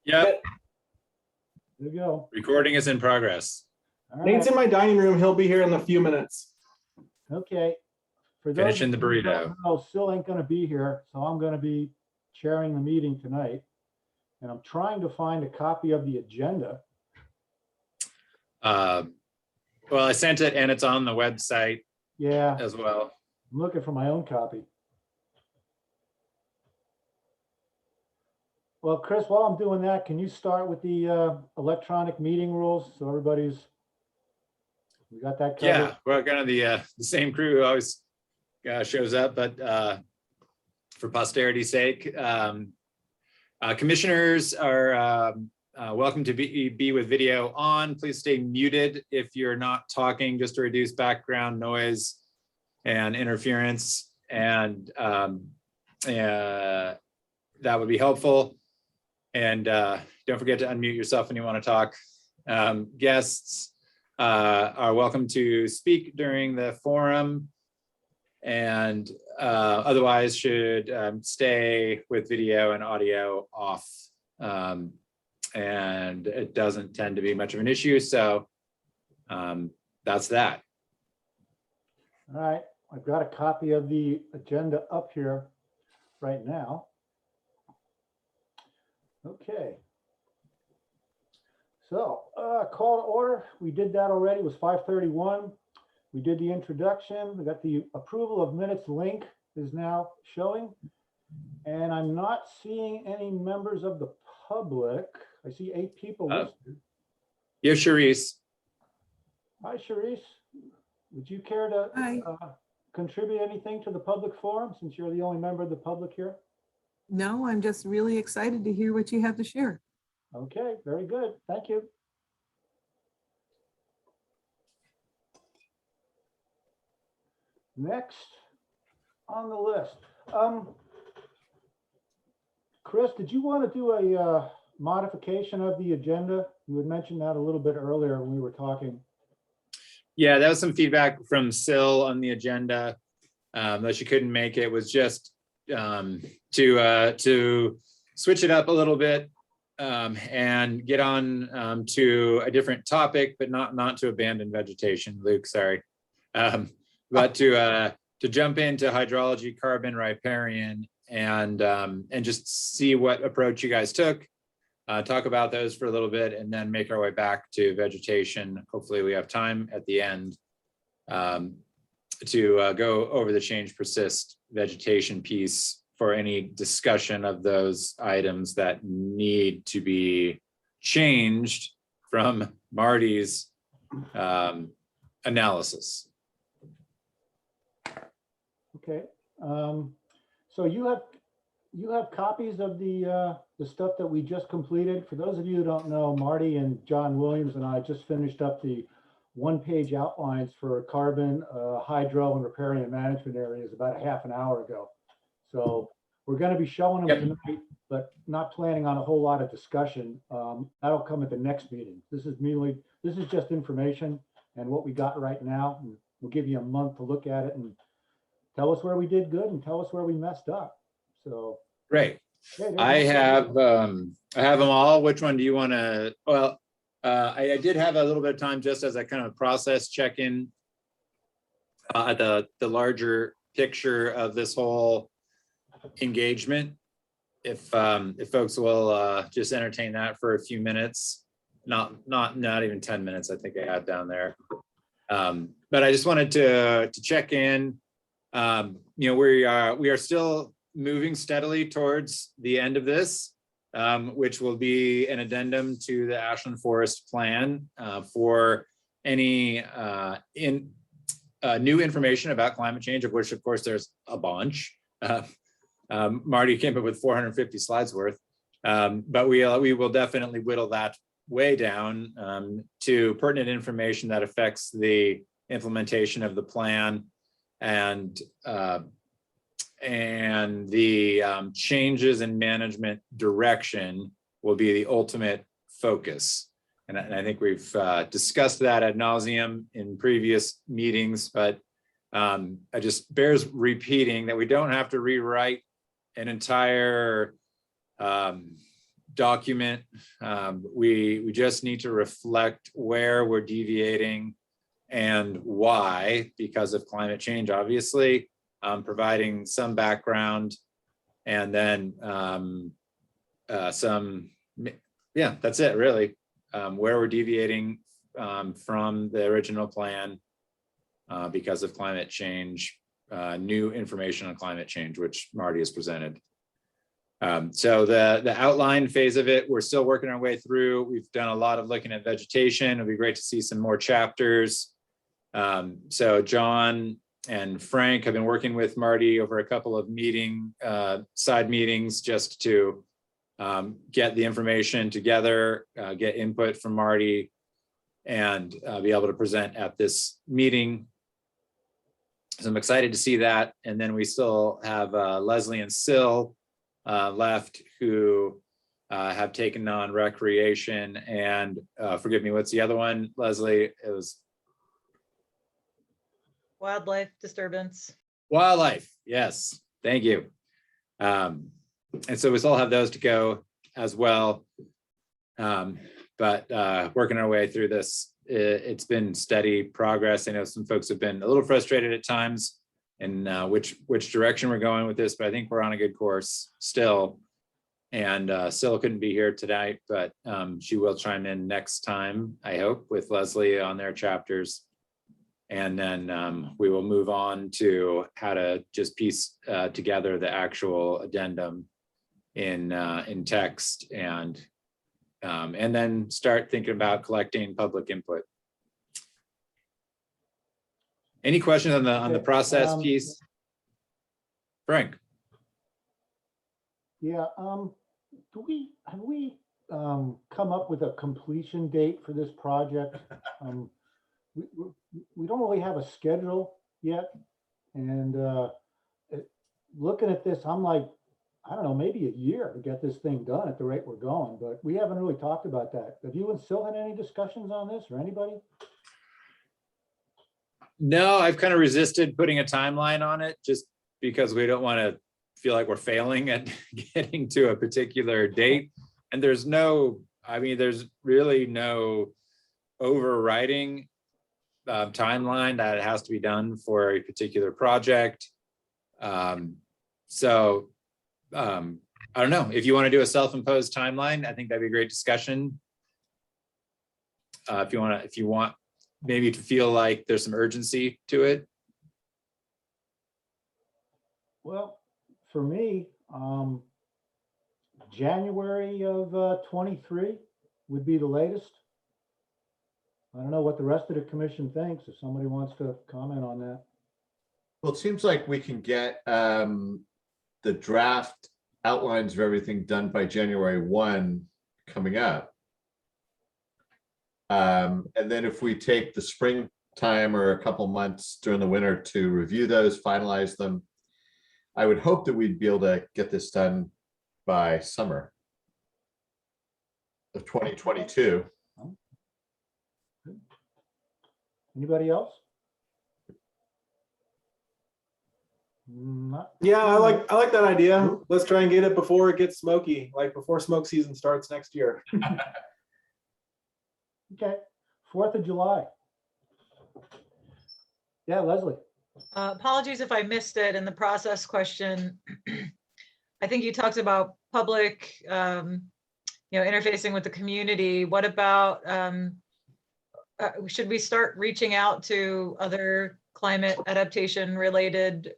Yep, There you go. recording is in progress. All Nate's right. in my dining room. He'll be here in a few minutes. Okay. For those Finishing the of you who burrito. don't know, Sil ain't gonna be here, so I'm gonna be chairing the meeting tonight. And I'm trying to find a copy of the agenda. Well, I sent it and it's on the website Yeah, as well. I'm looking for my own copy. Well, Chris, while I'm doing that, can you start with the electronic meeting rules? So we got that covered? Yeah, we're kind of the same crew who always shows up, but for posterity's sake, commissioners are welcome to be with video on. Please stay muted if you're not talking, just to reduce background noise and interference, and that would be helpful. And don't forget to unmute yourself when you want to talk. Guests are welcome to speak during the forum, and otherwise should stay with video and audio off. And it doesn't tend to be much of an issue, so that's that. All right, I've got a copy of the agenda up here right now. Okay. So call to order. We did that already. It was 5:31. We did the introduction. We got the approval of minutes link is now showing. And I'm not seeing any members of the public. I see 8 people listed. Yeah, Charisse. Hi, Charisse. Would you care to contribute anything to the public forum since you're the only member of the public here? No, I'm just really excited to hear what you have to share. Okay, very good. Thank you. Next on the list. Chris, did you want to do a modification of the agenda? You had mentioned that a little bit earlier when we were talking. Yeah, that was some feedback from Sil on the agenda, that she couldn't make it. Was just to switch it up a little bit and get on to a different topic, but not to abandon vegetation. Luke, sorry, but to jump into hydrology, carbon, riparian, and just see what approach you guys took. Talk about those for a little bit, and then make our way back to vegetation. Hopefully, we have time at the end to go over the change persist vegetation piece for any discussion of those items that need to be changed from Marty's analysis. Okay. So you have copies of the stuff that we just completed. For those of you who don't know, Marty and John Williams and I just finished up the one-page outlines for carbon, hydro, and riparian management areas about a half an hour ago. So we're going to be showing them tonight, but not planning on a whole lot of discussion. That'll come at the next meeting. This is just information and what we got right now. And we'll give you a month to look at it and tell us where we did good and tell us where we messed up. So great. yeah, I have them all. Which one do you want to? Well, I did have a little bit of time just as a kind of process check-in at the larger picture of this whole engagement. If folks will just entertain that for a few minutes, not even 10 minutes, I think I had down there. But I just wanted to check in. We are still moving steadily towards the end of this, which will be an addendum to the Ashland Forest Plan for any new information about climate change, of which, of course, there's a bunch. Marty came up with 450 slides worth, but we will definitely whittle that way down to pertinent information that affects the implementation of the plan, and the changes in management direction will be the ultimate focus. And I think we've discussed that ad nauseum in previous meetings, but it just bears repeating that we don't have to rewrite an entire document. We just need to reflect where we're deviating and why, because of climate change, obviously, providing some background, and then yeah, that's it really. Where we're deviating from the original plan because of climate change, new information on climate change, which Marty has presented. So the outline phase of it, we're still working our way through. We've done a lot of looking at vegetation. It'll be great to see some more chapters. So John and Frank have been working with Marty over a couple of side meetings, just to get the information together, get input from Marty, and be able to present at this meeting. So I'm excited to see that. And then we still have Leslie and Sil left, who have taken on recreation and forgive me, what's the other one, Leslie? It was Wildlife disturbance. wildlife. Yes, thank you. And so we still have those to go as well. But working our way through this, it's been steady progress. I know some folks have been a little frustrated at times in which direction we're going with this, but I think we're on a good course still. And Sil couldn't be here tonight, but she will chime in next time, I hope, with Leslie on their chapters. And then we will move on to how to just piece together the actual addendum in text, and then start thinking about collecting public input. Any questions on the process piece? Frank? Yeah, have we come up with a completion date for this project? We don't really have a schedule yet, and looking at this, I'm like, I don't know, maybe a year to get this thing done at the rate we're going, but we haven't really talked about that. Have you and Sil had any discussions on this, or anybody? No, I've kind of resisted putting a timeline on it, just because we don't want to feel like we're failing at getting to a particular date. And there's really no overriding timeline that it has to be done for a particular project. So I don't know, if you want to do a self-imposed timeline, I think that'd be a great discussion. If you want maybe to feel like there's some urgency to it. Well, for me, January of 23 would be the latest. I don't know what the rest of the commission thinks, if somebody wants to comment on that. Well, it seems like we can get the draft outlines of everything done by January 1 coming up. And then if we take the springtime or a couple months during the winter to review those, finalize them, I would hope that we'd be able to get this done by summer of 2022. Anybody else? Yeah, I like that idea. Let's try and get it before it gets smoky, like before smoke season starts next year. Okay, 4th of July. Yeah, Leslie. Apologies if I missed it in the process question. I think you talked about public, interfacing with the community. What about, should we start reaching out to other climate adaptation related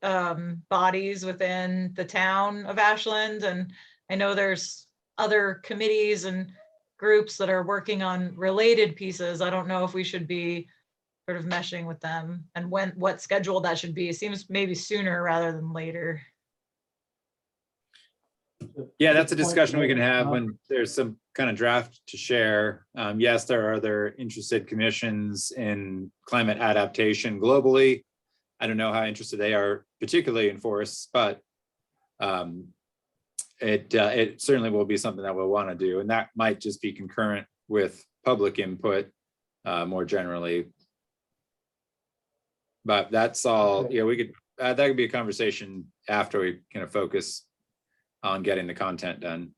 bodies within the town of Ashland? And I know there's other committees and groups that are working on related pieces. I don't know if we should be sort of meshing with them, and what schedule that should be. It seems maybe sooner rather than later. Yeah, that's a discussion we can have when there's some kind of draft to share. Yes, there are other interested commissions in climate adaptation globally. I don't know how interested they are particularly in forests, but it certainly will be something that we'll want to do, and that might just be concurrent with public input more generally. But that's all. Okay. Yeah, we could that could be a conversation after we kind of focus on getting the content done.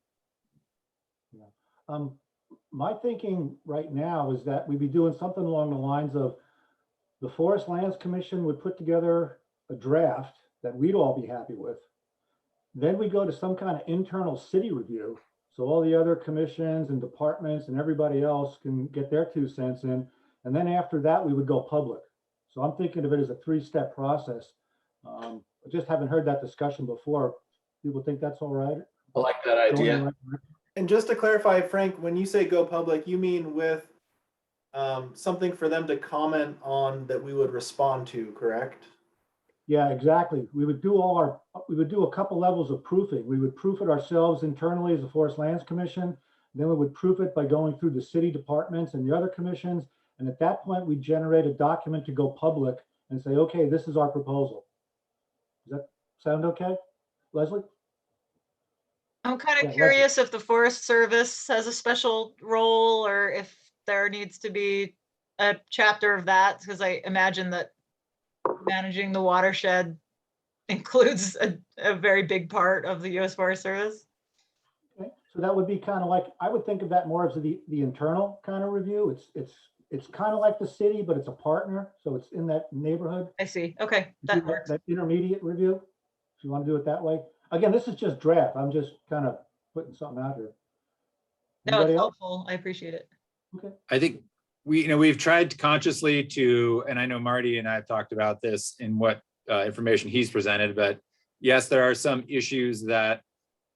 My thinking right now is that we'd be doing something along the lines of the Forest Lands Commission would put together a draft that we'd all be happy with. Then we go to some kind of internal city review. So all the other commissions and departments and everybody else can get their 2 cents in. And then after that, we would go public. So I'm thinking of it as a 3-step process. I just haven't heard that discussion before. People think that's all right? I like that Going in the idea. right direction? And just to clarify, Frank, when you say go public, you mean with something for them to comment on that we would respond to, correct? Yeah, exactly. We would do a couple levels of proofing. We would proof it ourselves internally as the Forest Lands Commission. Then we would proof it by going through the city departments and the other commissions. And at that point, we generate a document to go public and say, okay, this is our proposal. Does that sound okay, Leslie? I'm kind Yeah, of Leslie. curious if the Forest Service has a special role or if there needs to be a chapter of that, because I imagine that managing the watershed includes a very big part of the U.S. Forest Service. Okay. So that would be kind of like, I would think of that more as the internal kind of review. It's kind of like the city, but it's a partner. So it's in that neighborhood. I see. Okay, that works. That intermediate review, if you want to do it that way. Again, this is just draft. I'm just kind of putting something out here. No, Anybody it's else? helpful. I appreciate it. Okay. I think we've tried consciously to, and I know Marty and I have talked about this in what information he's presented, but yes, there are some issues that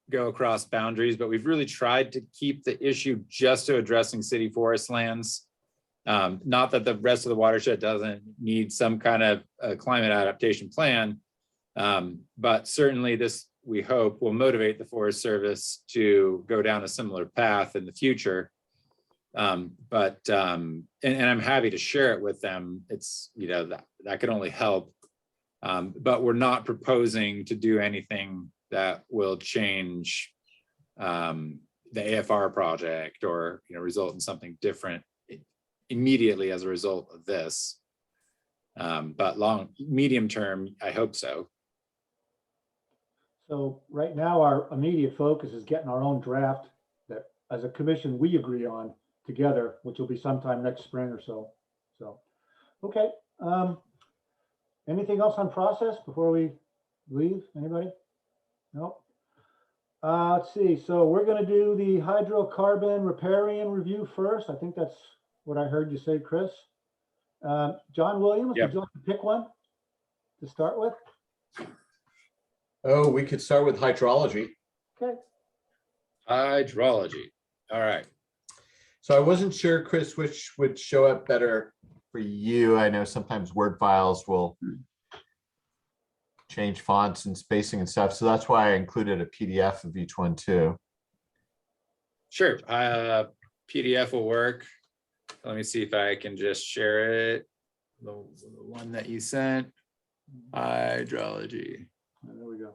go across boundaries, but we've really tried to keep the issue just to addressing city forest lands. Not that the rest of the watershed doesn't need some kind of climate adaptation plan, but certainly this, we hope, will motivate the Forest Service to go down a similar path in the future. And I'm happy to share it with them. It's, you know, that can only help. But we're not proposing to do anything that will change the AFR project or, you know, result in something different immediately as a result of this. But medium term, I hope so. So right now, our immediate focus is getting our own draft that as a commission, we agree on together, which will be sometime next spring or so. So, okay. Anything else on process before we leave? Anybody? Nope. Let's see. So we're going to do the hydrocarbon riparian review first. I think that's what I heard you say, Chris. John Williams, Yep. would you like to pick one to start with? Oh, we could start with hydrology. Okay. Hydrology. All right. So I wasn't sure, Chris, which would show up better for you. I know sometimes Word files will change fonts and spacing and stuff. So that's why I included a PDF of each one too. Sure. PDF will work. Let me see if I can just share it. The one that you sent. Hydrology. There we go.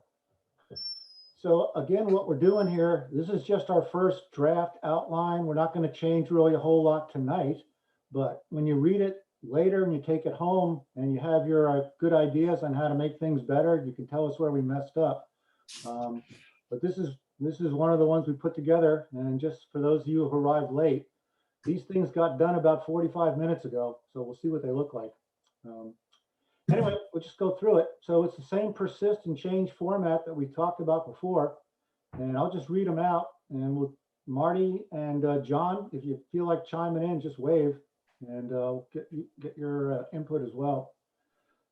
So again, what we're doing here, this is just our first draft outline. We're not going to change really a whole lot tonight, but when you read it later and you take it home and you have your good ideas on how to make things better, you can tell us where we messed up. But this is one of the ones we put together. And just for those of you who arrived late, these things got done about 45 minutes ago. So we'll see what they look like. Anyway, we'll just go through it. So it's the same persist and change format that we talked about before. And I'll just read them out. And with Marty and John, if you feel like chiming in, just wave and get your input as well.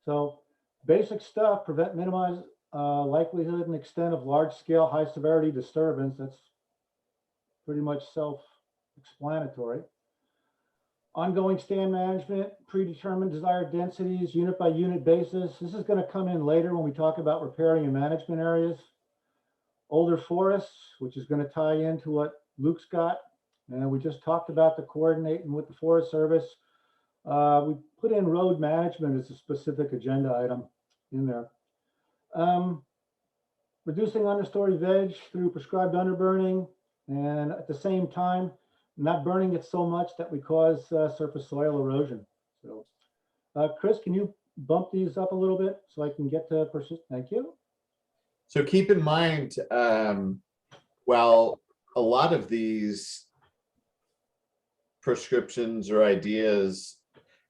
So basic stuff: prevent, minimize likelihood and extent of large scale, high severity disturbance. That's pretty much self-explanatory. Ongoing stand management, predetermined desired densities, unit by unit basis. This is going to come in later when we talk about riparian management areas. Older forests, which is going to tie into what Luke's got. And we just talked about the coordinating with the Forest Service. We put in road management as a specific agenda item in there. Reducing understory veg through prescribed underburning, and at the same time, not burning it so much that we cause surface soil erosion. So, Chris, can you bump these up a little bit so I can get to persist? Thank you. So keep in mind, while a lot of these prescriptions or ideas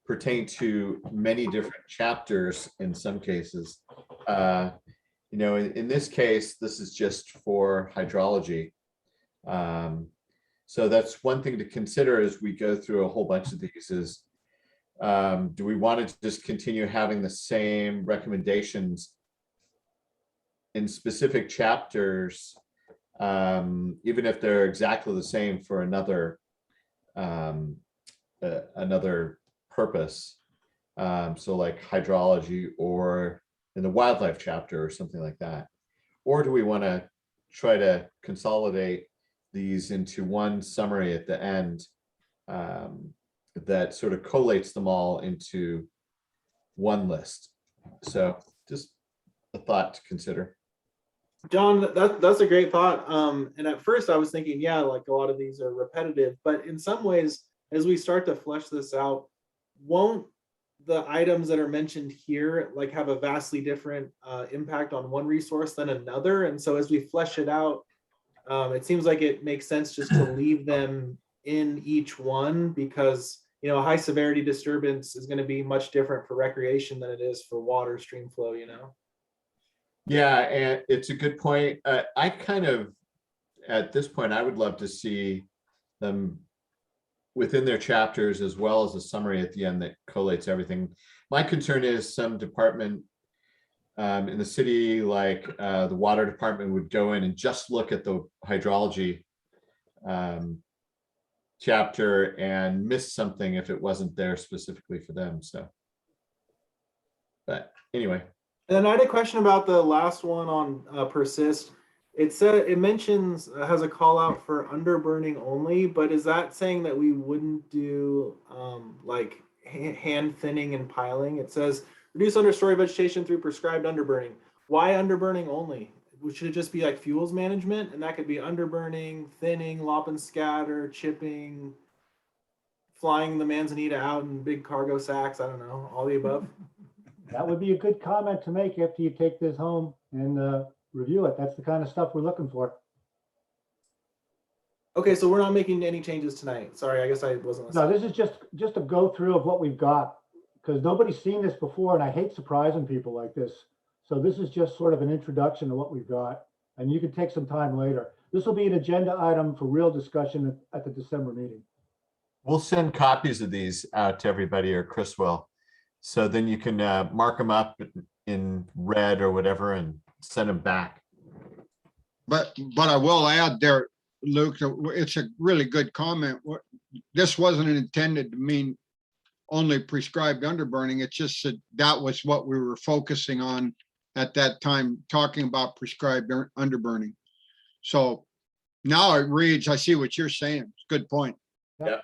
pertain to many different chapters in some cases. You know, in this case, this is just for hydrology. So that's one thing to consider as we go through a whole bunch of these is, do we want to just continue having the same recommendations in specific chapters, even if they're exactly the same for another purpose? So like hydrology or in the wildlife chapter or something like that. Or do we want to try to consolidate these into one summary at the end that sort of collates them all into one list? So just a thought to consider. John, that's a great thought. And at first I was thinking, yeah, like a lot of these are repetitive, but in some ways, as we start to flesh this out, won't the items that are mentioned here like have a vastly different impact on one resource than another? And so as we flesh it out, it seems like it makes sense just to leave them in each one, because you know, a high severity disturbance is going to be much different for recreation than it is for water stream flow, you know? Yeah, and it's a good point. I kind of, at this point, I would love to see them within their chapters as well as a summary at the end that collates everything. My concern is some department in the city, like the water department, would go in and just look at the hydrology chapter and miss something if it wasn't there specifically for them. So, but anyway. And then I had a question about the last one on persist. It said, it mentions, has a call out for underburning only, but is that saying that we wouldn't do like hand thinning and piling? It says reduce understory vegetation through prescribed underburning. Why underburning only? Should it just be like fuels management? And that could be underburning, thinning, lop and scatter, chipping, flying the manzanita out in big cargo sacks. I don't know, all the above. That would be a good comment to make after you take this home and review it. That's the kind of stuff we're looking for. Okay, so we're not making any changes tonight. Sorry, I guess I wasn't listening. No, this is just a go through of what we've got, because nobody's seen this before, and I hate surprising people like this. So this is just sort of an introduction to what we've got, and you can take some time later. This will be an agenda item for real discussion at the December meeting. We'll send copies of these out to everybody, or Chris will. So then you can mark them up in red or whatever and send them back. But I will add there, Luke, it's a really good comment. This wasn't intended to mean only prescribed underburning. It's just that was what we were focusing on at that time, talking about prescribed underburning. So now it reads, I see what you're saying. Good point. Yeah.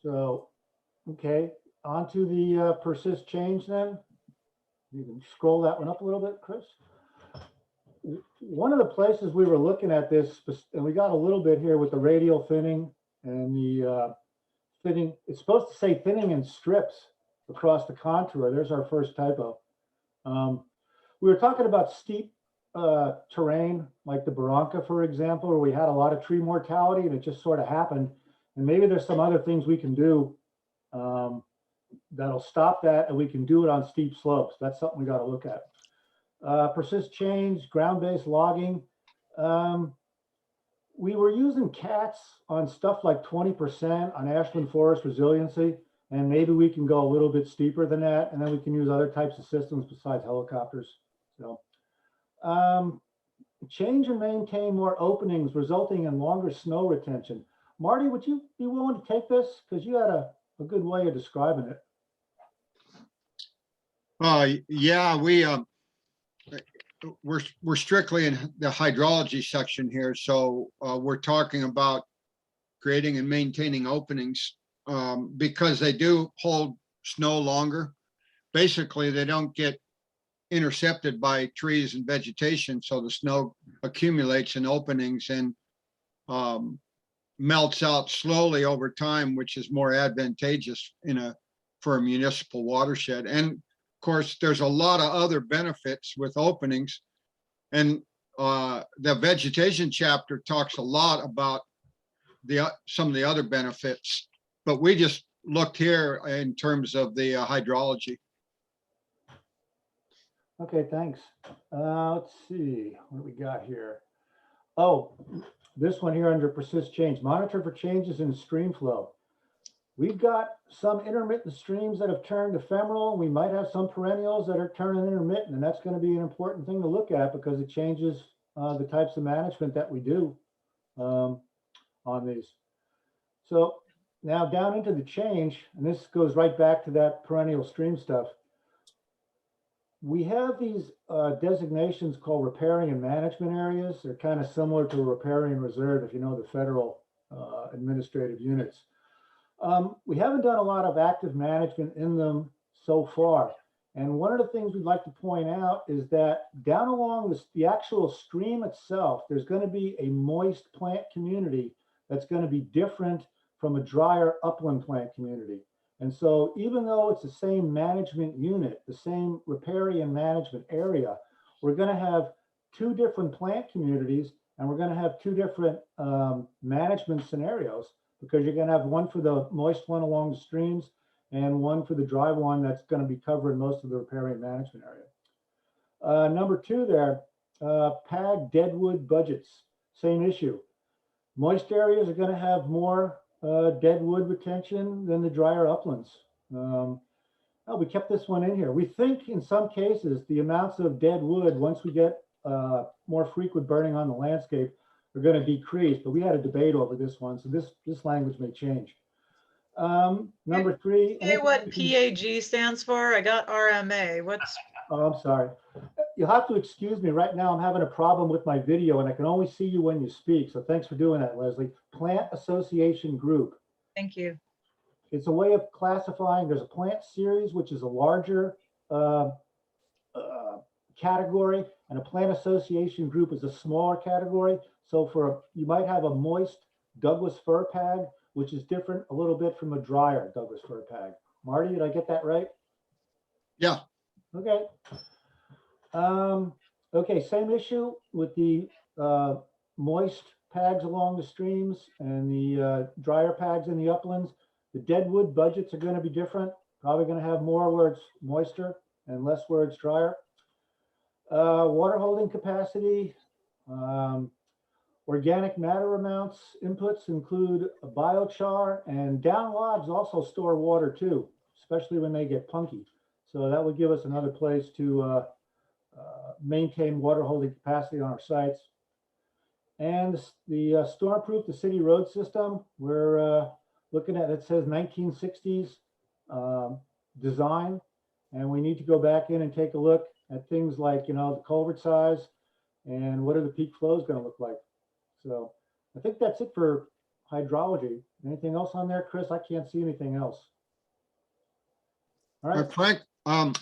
So, okay, on to the persist change then. You can scroll that one up a little bit, Chris. One of the places we were looking at this, and we got a little bit here with the radial thinning and the thinning, it's supposed to say thinning in strips across the contour. There's our first typo. We were talking about steep terrain, like the Barranca, for example, where we had a lot of tree mortality and it just sort of happened. And maybe there's some other things we can do that'll stop that, and we can do it on steep slopes. That's something we got to look at. Persist change, ground-based logging. We were using cats on stuff like 20% on Ashland Forest resiliency, and maybe we can go a little bit steeper than that, and then we can use other types of systems besides helicopters. So, change and maintain more openings, resulting in longer snow retention. Marty, would you be willing to take this? Because you had a good way of describing it. Yeah, we're strictly in the hydrology section here. So we're talking about creating and maintaining openings because they do hold snow longer. Basically, they don't get intercepted by trees and vegetation. So the snow accumulates in openings and melts out slowly over time, which is more advantageous for a municipal watershed. And of course, there's a lot of other benefits with openings. And the vegetation chapter talks a lot about some of the other benefits. But we just looked here in terms of the hydrology. Okay, thanks. Let's see, what do we got here? Oh, this one here under persist change, monitor for changes in stream flow. We've got some intermittent streams that have turned ephemeral. We might have some perennials that are turning intermittent, and that's going to be an important thing to look at because it changes the types of management that we do on these. So now down into the change, and this goes right back to that perennial stream stuff. We have these designations called riparian management areas. They're kind of similar to a riparian reserve, if you know the federal administrative units. We haven't done a lot of active management in them so far. And one of the things we'd like to point out is that down along the actual stream itself, there's going to be a moist plant community that's going to be different from a drier upland plant community. And so even though it's the same management unit, the same riparian management area, we're going to have two different plant communities, and we're going to have two different management scenarios, because you're going to have one for the moist one along the streams and one for the dry one that's going to be covering most of the riparian management area. Number two there, PAG Deadwood budgets, same issue. Moist areas are going to have more deadwood retention than the drier uplands. Oh, we kept this one in here. We think in some cases the amounts of dead wood, once we get more frequent burning on the landscape, are going to decrease, but we had a debate over this one, so this language may change. Number three. Say what PAG stands for? I got RMA. What's? Oh, I'm sorry. You'll have to excuse me. Right now I'm having a problem with my video and I can only see you when you speak. So thanks for doing that, Leslie. Plant Association Group. Thank you. It's a way of classifying. There's a plant series, which is a larger category, and a plant association group is a smaller category. So you might have a moist Douglas fir pag, which is different a little bit from a drier Douglas fir pag. Marty, did I get that right? Yeah. Okay. Okay, same issue with the moist pags along the streams and the drier pags in the uplands. The deadwood budgets are going to be different. Probably going to have more where it's moister and less where it's drier. Water holding capacity, organic matter amounts, inputs include a biochar, and down logs also store water too, especially when they get punky. So that would give us another place to maintain water holding capacity on our sites. And the stormproof, the city road system, we're looking at, it says 1960s design, and we need to go back in and take a look at things like, you know, the culvert size and what are the peak flows going to look like. So I think that's it for hydrology. Anything else on there, Chris? I can't see anything else. All right. Frank, I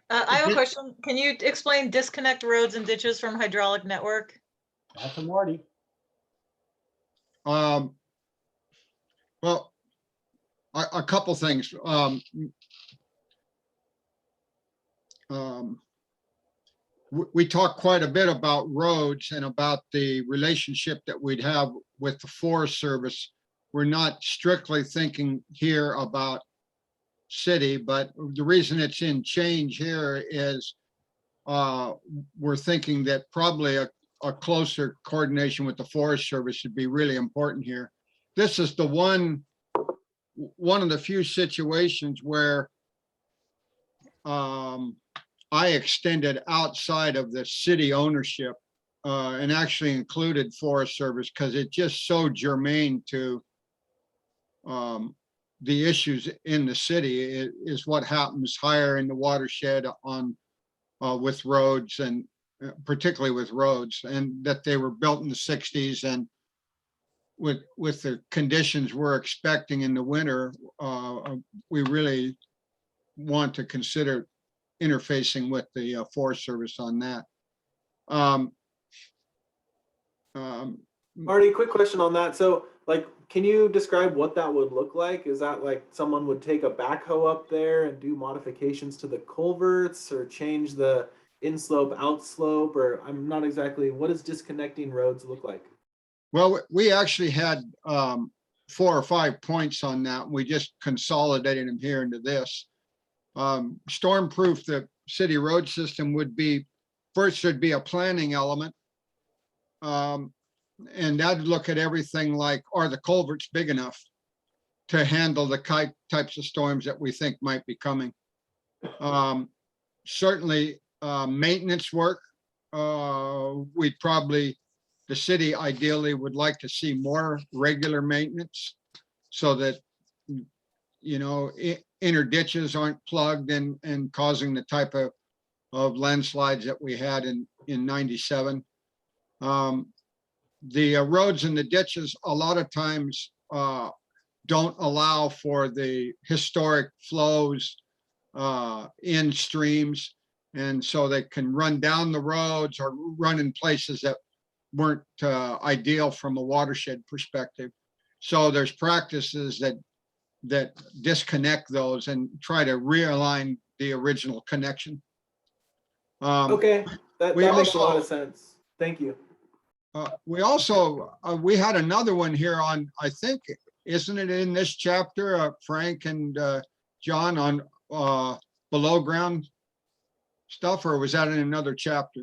have a question. Can you explain disconnect roads and ditches from hydraulic network? That's a Marty. well, a couple things. We talked quite a bit about roads and about the relationship that we'd have with the Forest Service. We're not strictly thinking here about city, but the reason it's in change here is we're thinking that probably a closer coordination with the Forest Service should be really important here. This is the one of the few situations where I extended outside of the city ownership and actually included Forest Service because it's just so germane to the issues in the city. It is what happens higher in the watershed on with roads, and particularly with roads, and that they were built in the 60s, and with the conditions we're expecting in the winter, we really want to consider interfacing with the Forest Service on that. Marty, quick question on that. So like, can you describe what that would look like? Is that like someone would take a backhoe up there and do modifications to the culverts or change the inslope, outslope, or I'm not exactly, what does disconnecting roads look like? Well, we actually had 4 or 5 points on that. We just consolidated them here into this. Stormproof the city road system would be, first there'd be a planning element. And that'd look at everything like, are the culverts big enough to handle the types of storms that we think might be coming? Certainly, maintenance work. We'd probably, the city ideally would like to see more regular maintenance so that, you know, inner ditches aren't plugged and causing the type of landslides that we had in 97. The roads and the ditches a lot of times don't allow for the historic flows in streams. And so they can run down the roads or run in places that weren't ideal from a watershed perspective. So there's practices that disconnect those and try to realign the original connection. Okay, that we makes a lot also- of sense. Thank you. We also, we had another one here on, I think, isn't it in this chapter, Frank and John, on below ground stuff, or was that in another chapter?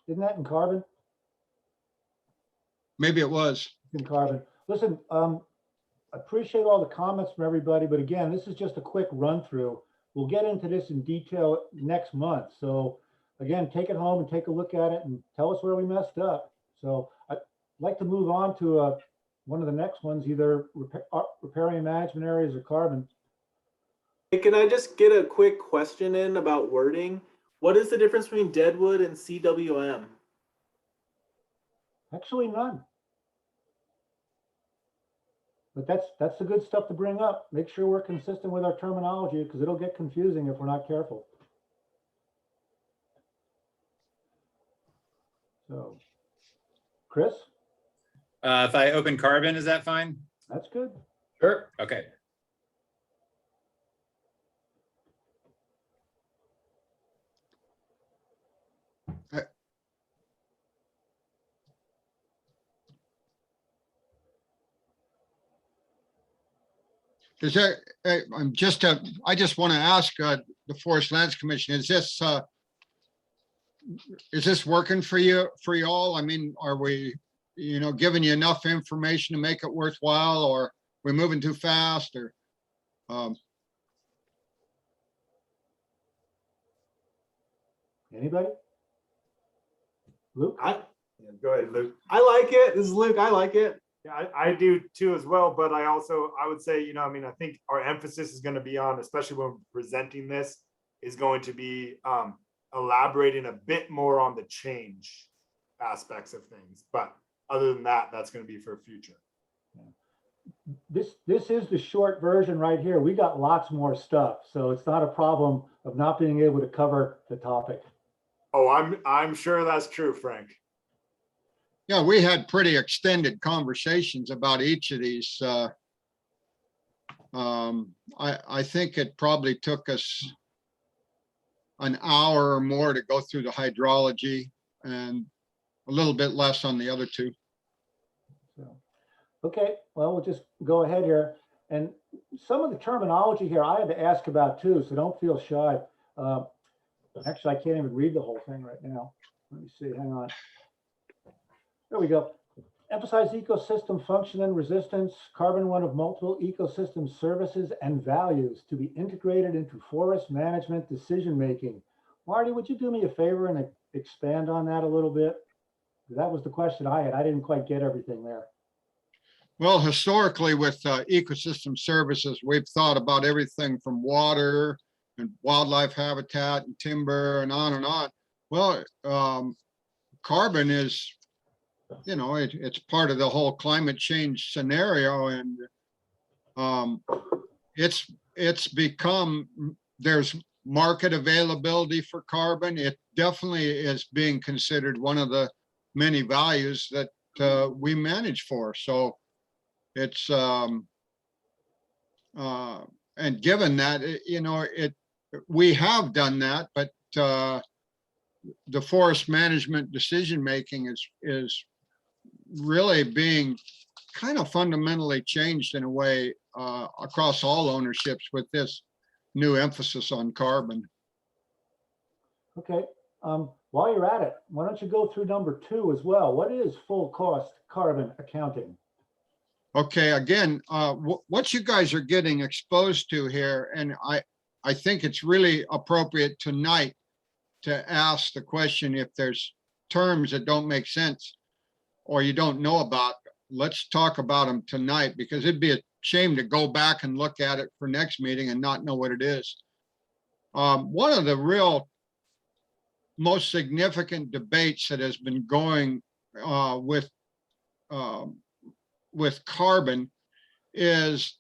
Isn't that in carbon? Maybe it was. In carbon. Listen, I appreciate all the comments from everybody, but again, this is just a quick run through. We'll get into this in detail next month. So again, take it home and take a look at it and tell us where we messed up. So I'd like to move on to one of the next ones, either riparian management areas or carbon. Hey, can I just get a quick question in about wording? What is the difference between Deadwood and CWM? Actually, none. But that's the good stuff to bring up. Make sure we're consistent with our terminology because it'll get confusing if we're not careful. So, Chris, If I open carbon, is that fine? that's good. Sure. Okay. Is there, I just want to ask the Forest Lands Commission, is this working for you, for y'all? I mean, are we, you know, giving you enough information to make it worthwhile, or we moving too fast, or? Anybody? Luke? Yeah, go ahead, Luke. I like it. This is Luke. I like it. Yeah, I do too as well, but I would say, you know, I mean, I think our emphasis is going to be on, especially when presenting this, is going to be elaborating a bit more on the change aspects of things. But other than that, that's going to be for future. This is the short version right here. We got lots more stuff, so it's not a problem of not being able to cover the topic. Oh, I'm sure that's true, Frank. Yeah, we had pretty extended conversations about each of these. I think it probably took us an hour or more to go through the hydrology and a little bit less on the other two. So, okay, well, we'll just go ahead here. And some of the terminology here I had to ask about too, so don't feel shy. Actually, I can't even read the whole thing right now. Let me see, hang on. There we go. Emphasize ecosystem function and resistance, carbon one of multiple ecosystem services and values to be integrated into forest management decision-making. Marty, would you do me a favor and expand on that a little bit? That was the question I had. I didn't quite get everything there. Well, historically with ecosystem services, we've thought about everything from water and wildlife habitat and timber and on and on. Well, carbon is, you know, it's part of the whole climate change scenario, and it's become, there's market availability for carbon. It definitely is being considered one of the many values that we manage for. So it's and given that, you know, we have done that, but the forest management decision making is really being kind of fundamentally changed in a way across all ownerships with this new emphasis on carbon. Okay, while you're at it, why don't you go through number 2 as well? What is full cost carbon accounting? Okay, again, what you guys are getting exposed to here, and I think it's really appropriate tonight to ask the question if there's terms that don't make sense or you don't know about, let's talk about them tonight, because it'd be a shame to go back and look at it for next meeting and not know what it is. One of the real most significant debates that has been going with carbon is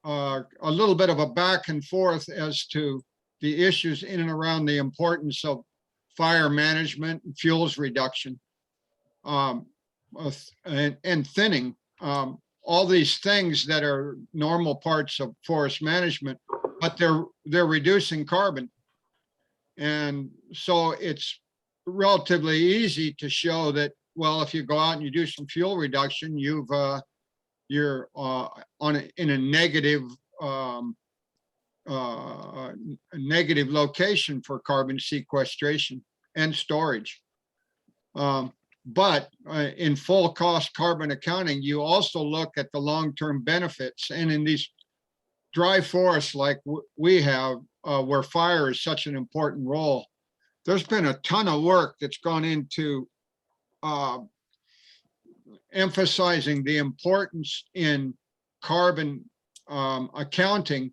a little bit of a back and forth as to the issues in and around the importance of fire management and fuels reduction and thinning, all these things that are normal parts of forest management, but they're reducing carbon. And so it's relatively easy to show that, well, if you go out and you do some fuel reduction, you're in a negative negative location for carbon sequestration and storage. But in full cost carbon accounting, you also look at the long-term benefits. And in these dry forests like we have, where fire is such an important role, there's been a ton of work that's gone into emphasizing the importance in carbon accounting,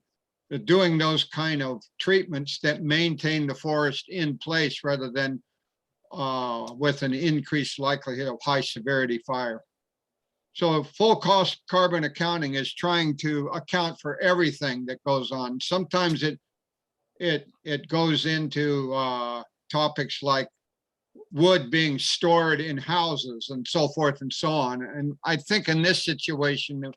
doing those kind of treatments that maintain the forest in place rather than with an increased likelihood of high severity fire. So full cost carbon accounting is trying to account for everything that goes on. Sometimes it goes into topics like wood being stored in houses and so forth and so on. And I think in this situation,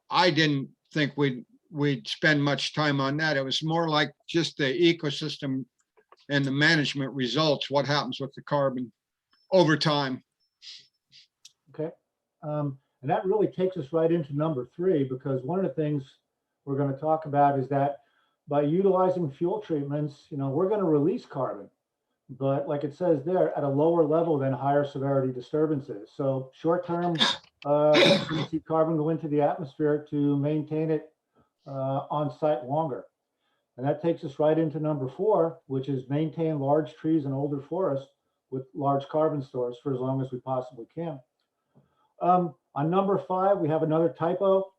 I didn't think we'd spend much time on that. It was more like just the ecosystem and the management results, what happens with the carbon over time. Okay, and that really takes us right into number 3, because one of the things we're going to talk about is that by utilizing fuel treatments, we're going to release carbon, but like it says there, at a lower level than higher severity disturbances. So short-term, we see carbon go into the atmosphere to maintain it on site longer. And that takes us right into number 4, which is maintain large trees and older forests with large carbon stores for as long as we possibly can. On number 5, we have another typo.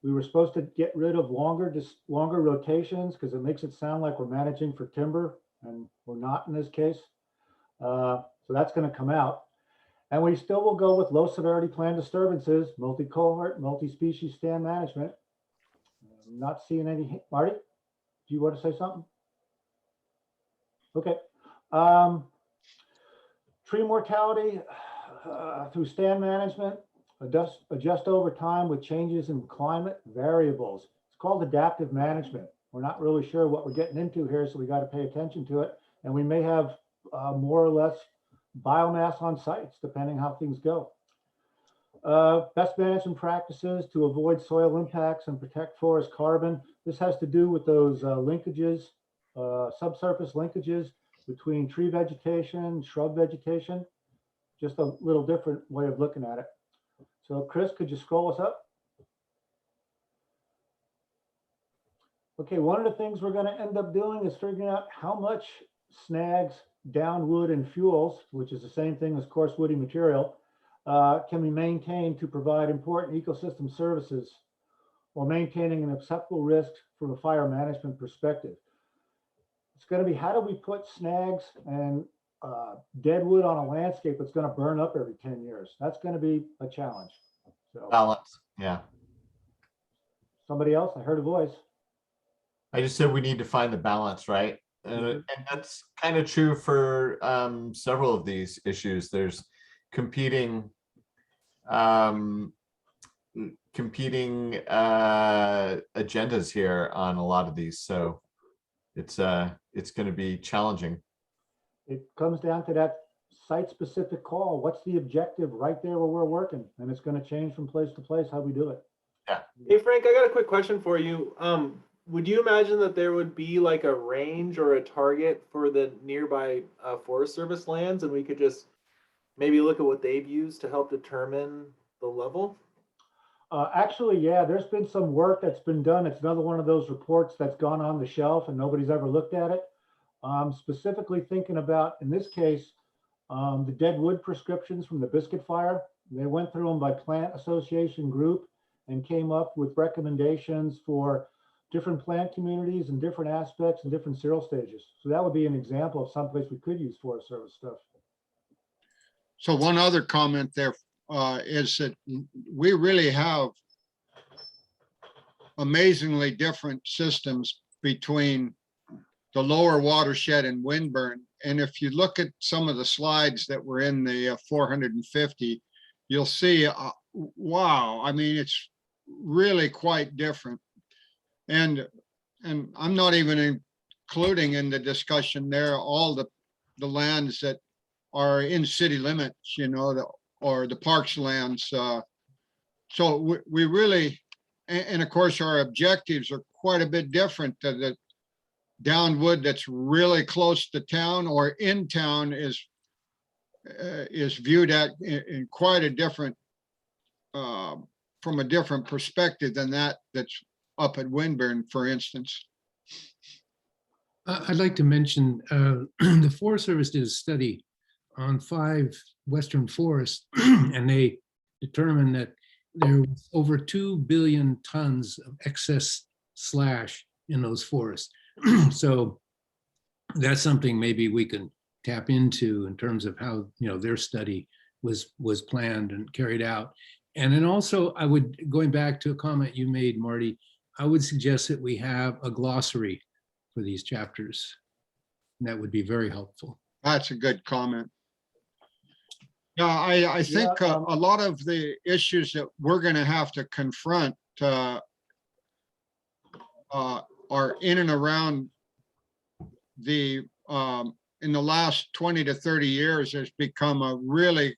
We were supposed to get rid of longer rotations because it makes it sound like we're managing for timber, and we're not in this case. So that's going to come out. And we still will go with low severity plant disturbances, multi-cohort, multi-species stand management. I'm not seeing any. Marty, do you want to say something? Okay. Tree mortality through stand management, adjust over time with changes in climate variables. It's called adaptive management. We're not really sure what we're getting into here, so we got to pay attention to it. And we may have more or less biomass on sites, depending how things go. Best management practices to avoid soil impacts and protect forest carbon. This has to do with those linkages, subsurface linkages between tree vegetation, shrub vegetation. Just a little different way of looking at it. So Chris, could you scroll us up? Okay, one of the things we're going to end up doing is figuring out how much snags, down wood, and fuels, which is the same thing as coarse woody material, can we maintain to provide important ecosystem services while maintaining an acceptable risk from a fire management perspective. It's going to be, how do we put snags and deadwood on a landscape that's going to burn up every 10 years? That's going to be a challenge. So, Balance, yeah. somebody else, I heard a voice. I just said we need to find the balance, right? And that's kind of true for several of these issues. There's competing agendas here on a lot of these, so it's going to be challenging. It comes down to that site-specific call. What's the objective right there where we're working? And it's going to change from place to place how we do it. Hey Frank, I got a quick question for you. Would you imagine that there would be like a range or a target for the nearby Forest Service lands, and we could just maybe look at what they've used to help determine the level? Actually, yeah, there's been some work that's been done. It's another one of those reports that's gone on the shelf and nobody's ever looked at it. Specifically thinking about, in this case, the deadwood prescriptions from the Biscuit Fire. They went through them by plant association group and came up with recommendations for different plant communities and different aspects and different cereal stages. So that would be an example of someplace we could use Forest Service stuff. So one other comment there is that we really have amazingly different systems between the lower watershed and Windburn. And if you look at some of the slides that were in the 450, you'll see, wow, I mean, it's really quite different. And I'm not even including in the discussion there all the lands that are in city limits, you know, or the parks lands. So we really, and of course, our objectives are quite a bit different. The downwood that's really close to town or in town is viewed at in quite a different, from a different perspective than that's up at Windburn, for instance. I'd like to mention the Forest Service did a study on 5 western forests, and they determined that there was over 2 billion tons of excess slash in those forests. So that's something maybe we can tap into in terms of how, you know, their study was planned and carried out. And then also, I would, going back to a comment you made, Marty, I would suggest that we have a glossary for these chapters. And that would be very helpful. That's a good comment. Yeah, I think a lot of the issues that we're going to have to confront are in and around the, in the last 20 to 30 years, there's become a really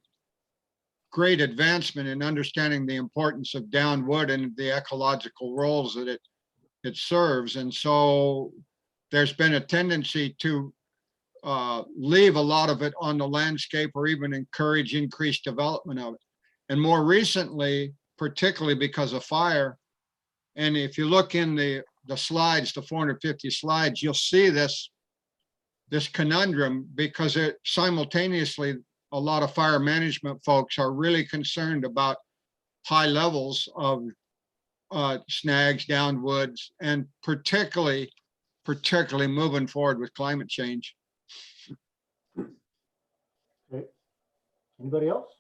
great advancement in understanding the importance of downwood and the ecological roles that it serves. And so there's been a tendency to leave a lot of it on the landscape or even encourage increased development of it. And more recently, particularly because of fire, and if you look in the slides, the 450 slides, you'll see this conundrum, because it simultaneously, a lot of fire management folks are really concerned about high levels of snags, downwoods, and particularly moving forward with climate change. Okay. Anybody else?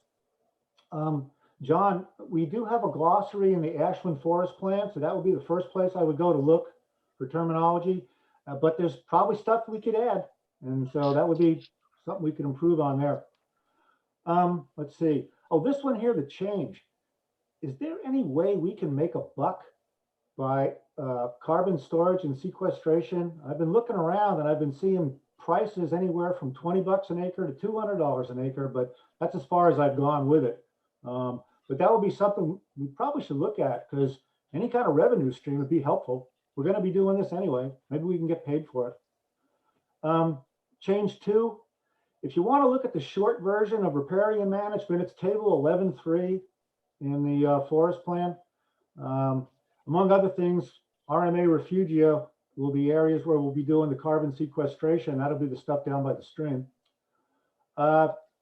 John, we do have a glossary in the Ashland Forest Plan, so that would be the first place I would go to look for terminology. But there's probably stuff we could add, and so that would be something we could improve on there. Let's see. Oh, this one here, the change. Is there any way we can make a buck by carbon storage and sequestration? I've been looking around and I've been seeing prices anywhere from $20 an acre to $200 an acre, but that's as far as I've gone with it. But that would be something we probably should look at, because any kind of revenue stream would be helpful. We're going to be doing this anyway. Maybe we can get paid for it. Change 2. If you want to look at the short version of riparian management, it's table 11.3 in the forest plan. Among other things, RMA refugia will be areas where we'll be doing the carbon sequestration. That'll be the stuff down by the stream.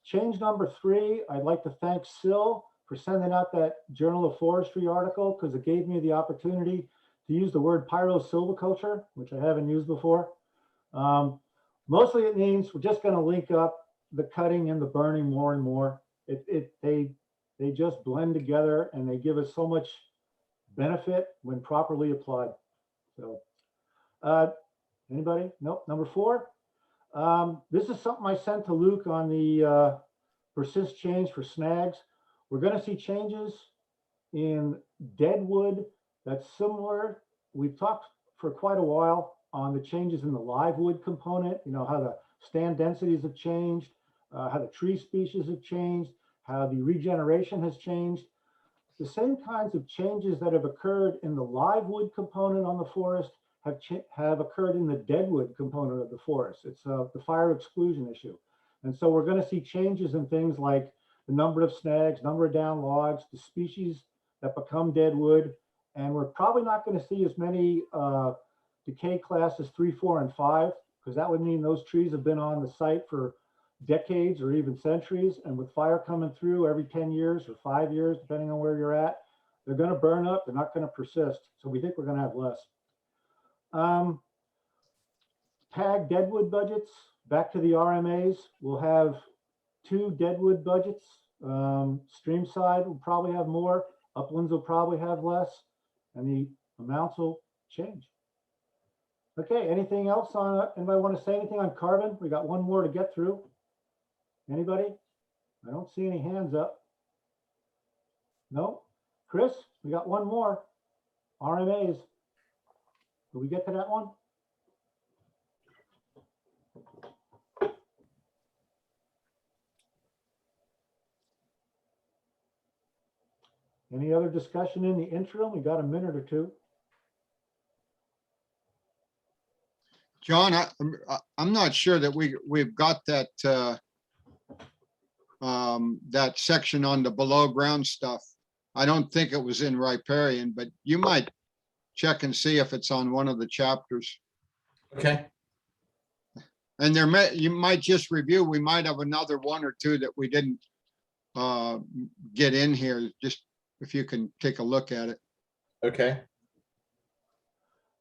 Change number 3, I'd like to thank Sil for sending out that Journal of Forestry article, because it gave me the opportunity to use the word pyrosilviculture, which I haven't used before. Mostly it means we're just going to link up the cutting and the burning more and more. They just blend together and they give us so much benefit when properly applied. So anybody? Nope. Number 4. This is something I sent to Luke on the persist change for snags. We're going to see changes in deadwood that's similar. We've talked for quite a while on the changes in the live wood component, you know, how the stand densities have changed. how the tree species have changed, how the regeneration has changed. The same kinds of changes that have occurred in the live wood component on the forest have occurred in the deadwood component of the forest. It's the fire exclusion issue. And so we're going to see changes in things like the number of snags, number of down logs, the species that become deadwood. And we're probably not going to see as many decay classes 3, 4, and 5, because that would mean those trees have been on the site for decades or even centuries. And with fire coming through every 10 years or 5 years, depending on where you're at, they're going to burn up. They're not going to persist. So we think we're going to have less. Tag deadwood budgets, back to the RMAs. We'll have 2 deadwood budgets. Stream side will probably have more. Uplands will probably have less. And the amounts will change. Okay, anything else on, anybody want to say anything on carbon? We got one more to get through. Anybody? I don't see any hands up. No? Chris, we got one more. RMAs. Will we get to that one? Any other discussion in the interim? We got a minute or two. John, I'm not sure that we've got that that section on the below ground stuff. I don't think it was in Riparian, but you might check and see if it's on one of the chapters. Okay. And you might just review, we might have another 1 or 2 that we didn't get in here, just if you can take a look at it. Okay.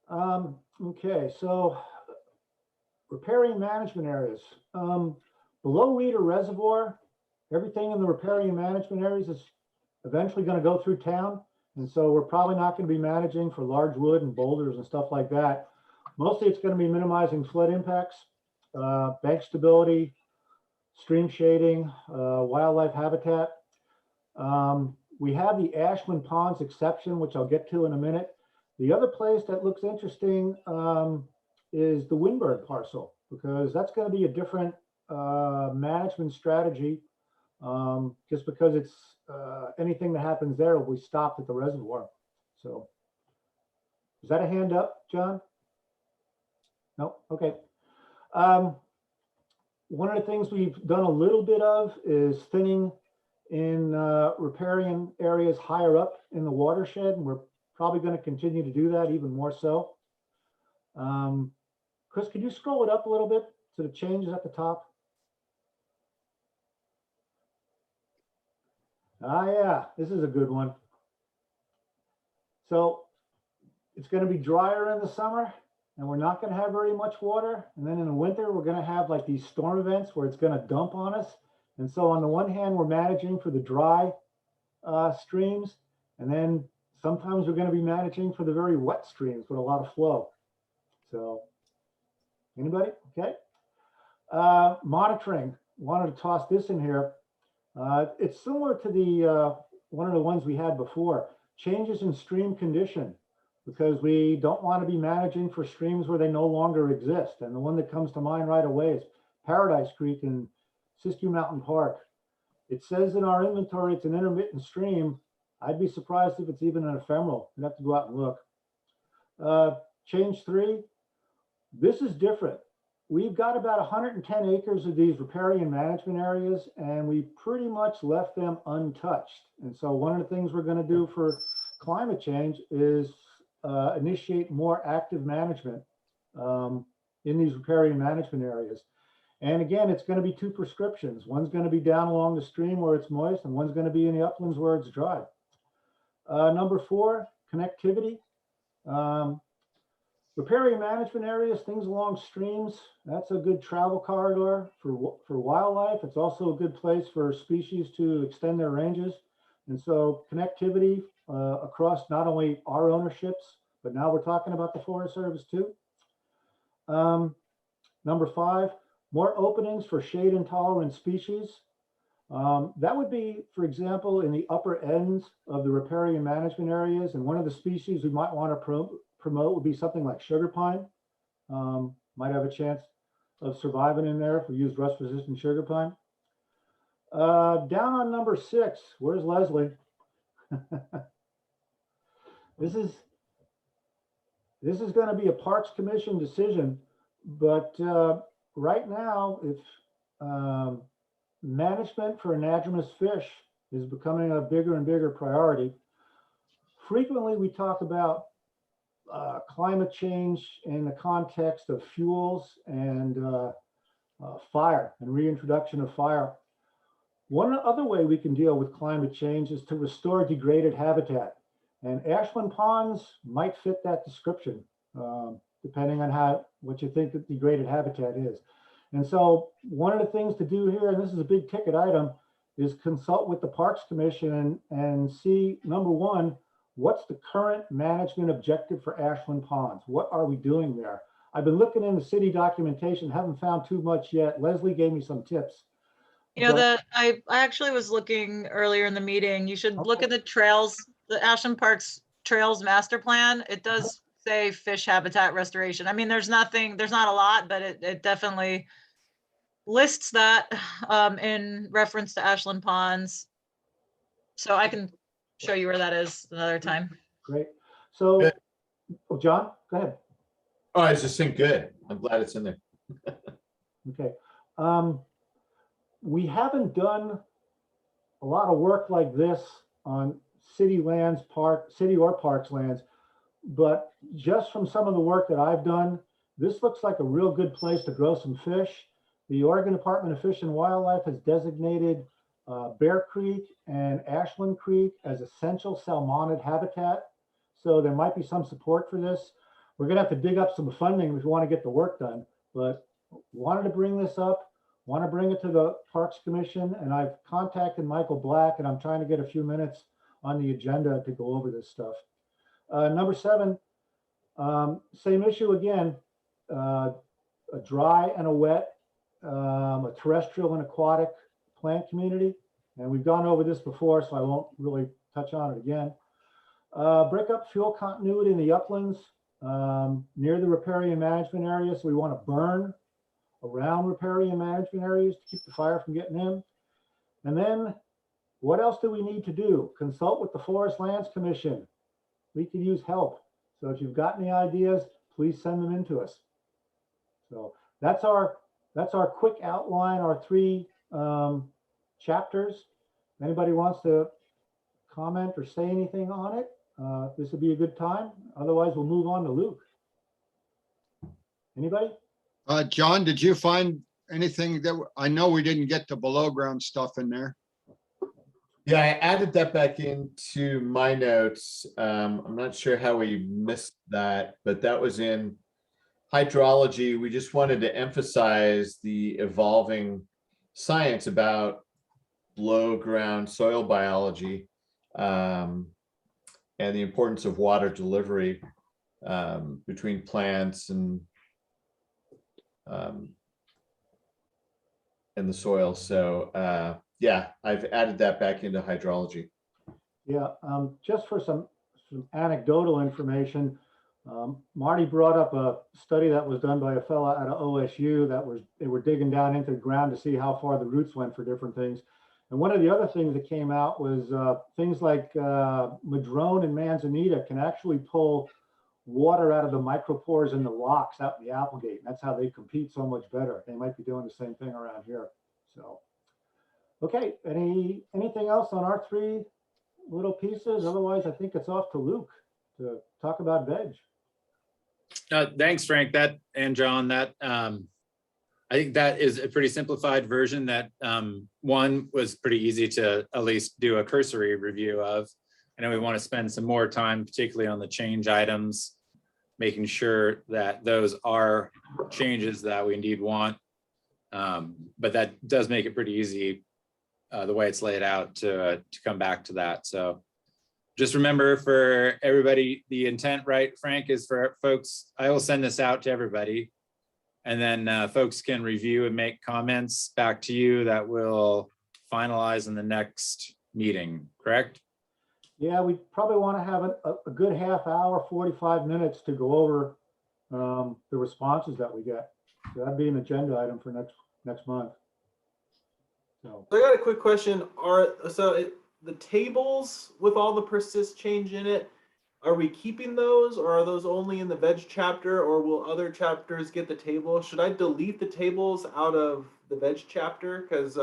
Okay, so riparian management areas. Below Reeder Reservoir, everything in the riparian management areas is eventually going to go through town. And so we're probably not going to be managing for large wood and boulders and stuff like that. Mostly it's going to be minimizing flood impacts, bank stability, stream shading, wildlife habitat. We have the Ashland Ponds exception, which I'll get to in a minute. The other place that looks interesting is the Windbird parcel, because that's going to be a different management strategy, just because it's anything that happens there will be stopped at the reservoir. So is that a hand up, John? No? Okay. One of the things we've done a little bit of is thinning in riparian areas higher up in the watershed, and we're probably going to continue to do that even more so. Chris, could you scroll it up a little bit to the changes at the top? Ah, yeah, this is a good one. So it's going to be drier in the summer, and we're not going to have very much water. And then in the winter, we're going to have like these storm events where it's going to dump on us. And so on the one hand, we're managing for the dry streams. And then sometimes we're going to be managing for the very wet streams with a lot of flow. So anybody? Okay. Monitoring. Wanted to toss this in here. It's similar to the one of the ones we had before. Changes in stream condition, because we don't want to be managing for streams where they no longer exist. And the one that comes to mind right away is Paradise Creek in Siskiyou Mountain Park. It says in our inventory it's an intermittent stream. I'd be surprised if it's even an ephemeral. You'd have to go out and look. Change 3. This is different. We've got about 110 acres of these riparian management areas, and we pretty much left them untouched. And so one of the things we're going to do for climate change is initiate more active management in these riparian management areas. And again, it's going to be 2 prescriptions. One's going to be down along the stream where it's moist, and one's going to be in the uplands where it's dry. Number 4, connectivity. Riparian management areas, things along streams, that's a good travel corridor for wildlife. It's also a good place for species to extend their ranges. And so connectivity across not only our ownerships, but now we're talking about the Forest Service too. Number 5, more openings for shade intolerant species. That would be, for example, in the upper ends of the riparian management areas. And one of the species we might want to promote would be something like sugar pine. Might have a chance of surviving in there if we use rust resistant sugar pine. Down on number 6, where's Leslie? This is going to be a Parks Commission decision, but right now, if management for anadromous fish is becoming a bigger and bigger priority. Frequently, we talk about climate change in the context of fuels and fire and reintroduction of fire. One other way we can deal with climate change is to restore degraded habitat. And Ashland ponds might fit that description, depending on what you think that degraded habitat is. And so one of the things to do here, and this is a big ticket item, is consult with the Parks Commission and see, number one, what's the current management objective for Ashland ponds? What are we doing there? I've been looking in the city documentation, haven't found too much yet. Leslie gave me some tips. You know, But- I actually was looking earlier in the meeting, you should look Okay. at the trails, the Ashland Parks Trails Master Plan. It does say fish habitat restoration. I mean, there's not a lot, but it definitely lists that in reference to Ashland ponds. So I can show you where that is another time. Great. So, Good. oh, John, go ahead. Oh, I was just saying, good. I'm glad it's in there. Okay. We haven't done a lot of work like this on city lands, city or parks lands, but just from some of the work that I've done, this looks like a real good place to grow some fish. The Oregon Department of Fish and Wildlife has designated Bear Creek and Ashland Creek as essential salmonid habitat. So there might be some support for this. We're gonna have to dig up some funding if we want to get the work done, but wanted to bring this up, want to bring it to the Parks Commission, and I've contacted Michael Black, and I'm trying to get a few minutes on the agenda to go over this stuff. Number 7, same issue again, a dry and a wet, a terrestrial and aquatic plant community. And we've gone over this before, so I won't really touch on it again. Break up fuel continuity in the uplands near the riparian management area. So we want to burn around riparian management areas to keep the fire from getting in. And then what else do we need to do? Consult with the Forest Lands Commission. We could use help. So if you've got any ideas, please send them in to us. So that's our quick outline, our 3 chapters. If anybody wants to comment or say anything on it, this would be a good time. Otherwise, we'll move on to Luke. Anybody? John, did you find anything that, I know we didn't get the below ground stuff in there. Yeah, I added that back into my notes. I'm not sure how we missed that, but that was in hydrology. We just wanted to emphasize the evolving science about below ground soil biology and the importance of water delivery between plants and the soil. So yeah, I've added that back into hydrology. Yeah, just for some anecdotal information, Marty brought up a study that was done by a fellow out of OSU they were digging down into the ground to see how far the roots went for different things. And one of the other things that came out was things like madrone and manzanita can actually pull water out of the micropores in the rocks out in the Applegate. And that's how they compete so much better. They might be doing the same thing around here. So, okay, anything else on our 3 little pieces? Otherwise, I think it's off to Luke to talk about veg. Thanks, Frank, and John, I think that is a pretty simplified version that one was pretty easy to at least do a cursory review of. I know we want to spend some more time, particularly on the change items, making sure that those are changes that we indeed want. But that does make it pretty easy the way it's laid out to come back to that. So just remember, for everybody, the intent, right, Frank, is for folks, I will send this out to everybody. And then folks can review and make comments back to you that will finalize in the next meeting, correct? Yeah, we probably want to have a good half hour, 45 minutes to go over the responses that we get. So that'd be an agenda item for next month. So, So I got a quick question. The tables with all the persist change in it, are we keeping those, or are those only in the veg chapter, or will other chapters get the table? Should I delete the tables out of the veg chapter? Because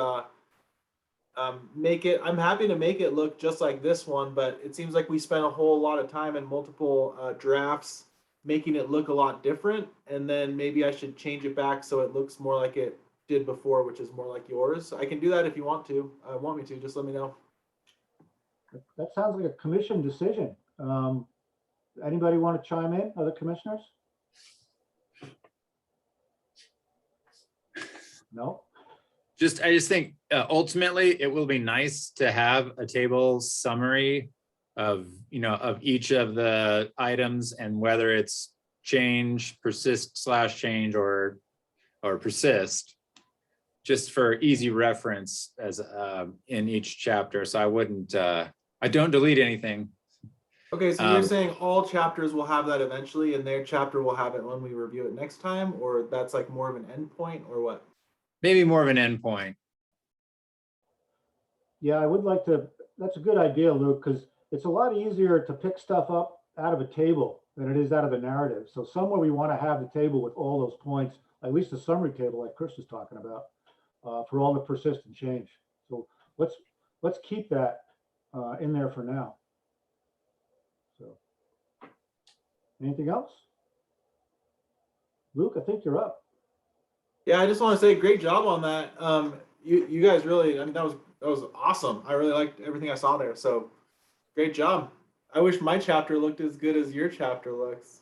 I'm happy to make it look just like this one, but it seems like we spent a whole lot of time in multiple drafts making it look a lot different. And then maybe I should change it back so it looks more like it did before, which is more like yours. I can do that if you want me to, just let me know. that sounds like a commission decision. Anybody want to chime in, other commissioners? No? I just think ultimately it will be nice to have a table summary of, of each of the items and whether it's change, persist / change or persist, just for easy reference as in each chapter. So I wouldn't, I don't delete anything. Okay, so you're saying all chapters will have that eventually, and their chapter will have it when we review it next time, or that's like more of an endpoint, or what? Maybe more of an endpoint. Yeah, I would like to, that's a good idea, Luke, because it's a lot easier to pick stuff up out of a table than it is out of a narrative. So somewhere we want to have the table with all those points, at least a summary table like Chris was talking about, for all the persistent change. So let's keep that in there for now. So anything else? Luke, I think you're up. Yeah, I just want to say great job on that. You guys really, I mean, that was awesome. I really liked everything I saw there. So great job. I wish my chapter looked as good as your chapter looks.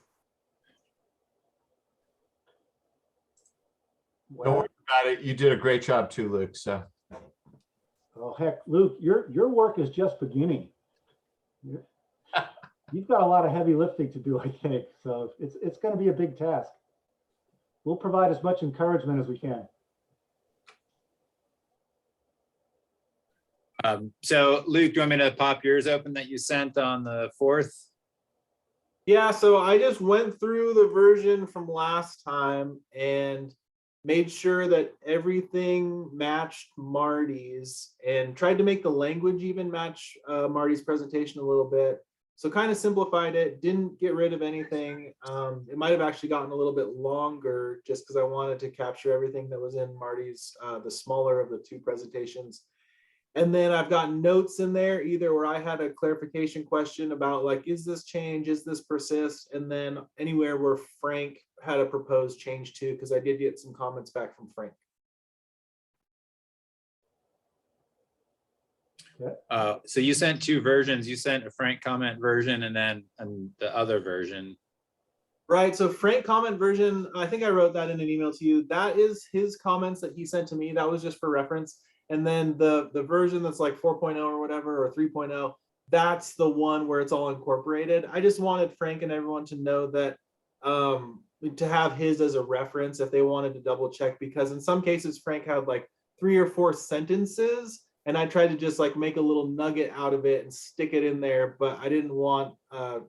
Don't worry about it. You did a great job too, Luke. So Oh heck, Luke, your work is just beginning. You've got a lot of heavy lifting to do, I think. So it's going to be a big task. We'll provide as much encouragement as we can. So Luke, do you want me to pop yours open that you sent on the 4th? Yeah, so I just went through the version from last time and made sure that everything matched Marty's and tried to make the language even match Marty's presentation a little bit. So kind of simplified it, didn't get rid of anything. It might have actually gotten a little bit longer just because I wanted to capture everything that was in Marty's, the smaller of the two presentations. And then I've got notes in there, either where I had a clarification question about like, is this change, is this persist? And then anywhere where Frank had a proposed change to, because I did get some comments back from Frank. So you sent 2 versions. You sent a Frank comment version and then the other version. Right, so Frank comment version, I think I wrote that in an email to you. That is his comments that he sent to me. That was just for reference. And then the version that's like 4.0 or whatever, or 3.0, that's the one where it's all incorporated. I just wanted Frank and everyone to know that, to have his as a reference if they wanted to double check, because in some cases Frank had like 3 or 4 sentences and I tried to just like make a little nugget out of it and stick it in there, but I didn't want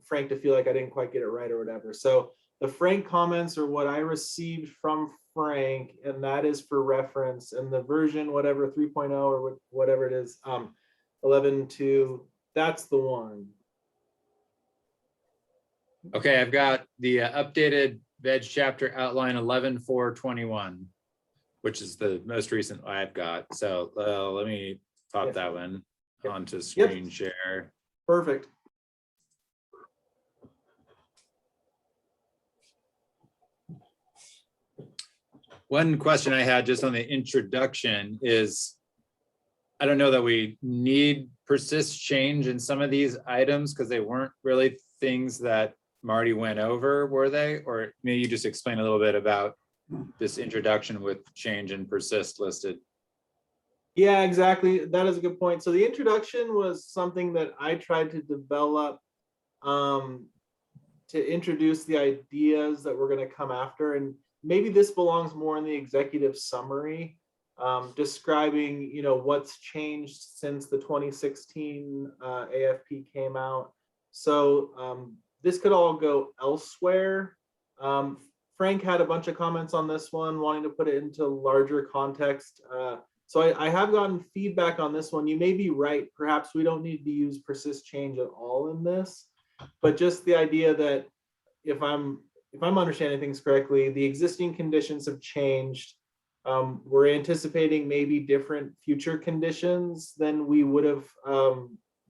Frank to feel like I didn't quite get it right or whatever. So the Frank comments are what I received from Frank, and that is for reference. And the version, whatever, 3.0 or whatever it is, 11.2, that's the one. Okay, I've got the updated veg chapter outline 11.4.21, which is the most recent I've got. So let me pop that one onto screen share. Perfect. One question I had just on the introduction is, I don't know that we need persist change in some of these items because they weren't really things that Marty went over, were they? Or maybe you just explain a little bit about this introduction with change and persist listed. Yeah, exactly. That is a good point. So the introduction was something that I tried to develop to introduce the ideas that we're going to come after. And maybe this belongs more in the executive summary, describing, what's changed since the 2016 AFP came out. So this could all go elsewhere. Frank had a bunch of comments on this one, wanting to put it into larger context. So I have gotten feedback on this one. You may be right. Perhaps we don't need to use persist change at all in this, but just the idea that if I'm understanding things correctly, the existing conditions have changed. We're anticipating maybe different future conditions than we would have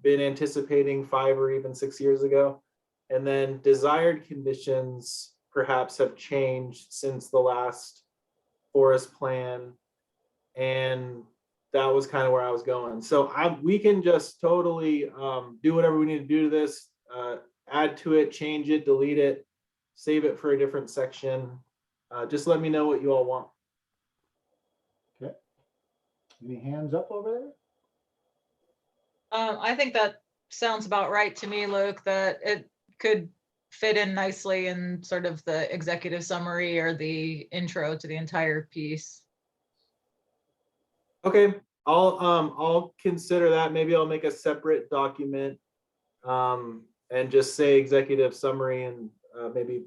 been anticipating 5 or even 6 years ago. And then desired conditions perhaps have changed since the last forest plan. And that was kind of where I was going. So we can just totally do whatever we need to do to this, add to it, change it, delete it, save it for a different section. Just let me know what you all want. Okay. Any hands up over there? I think that sounds about right to me, Luke, that it could fit in nicely in sort of the executive summary or the intro to the entire piece. Okay, I'll consider that. Maybe I'll make a separate document and just say executive summary and maybe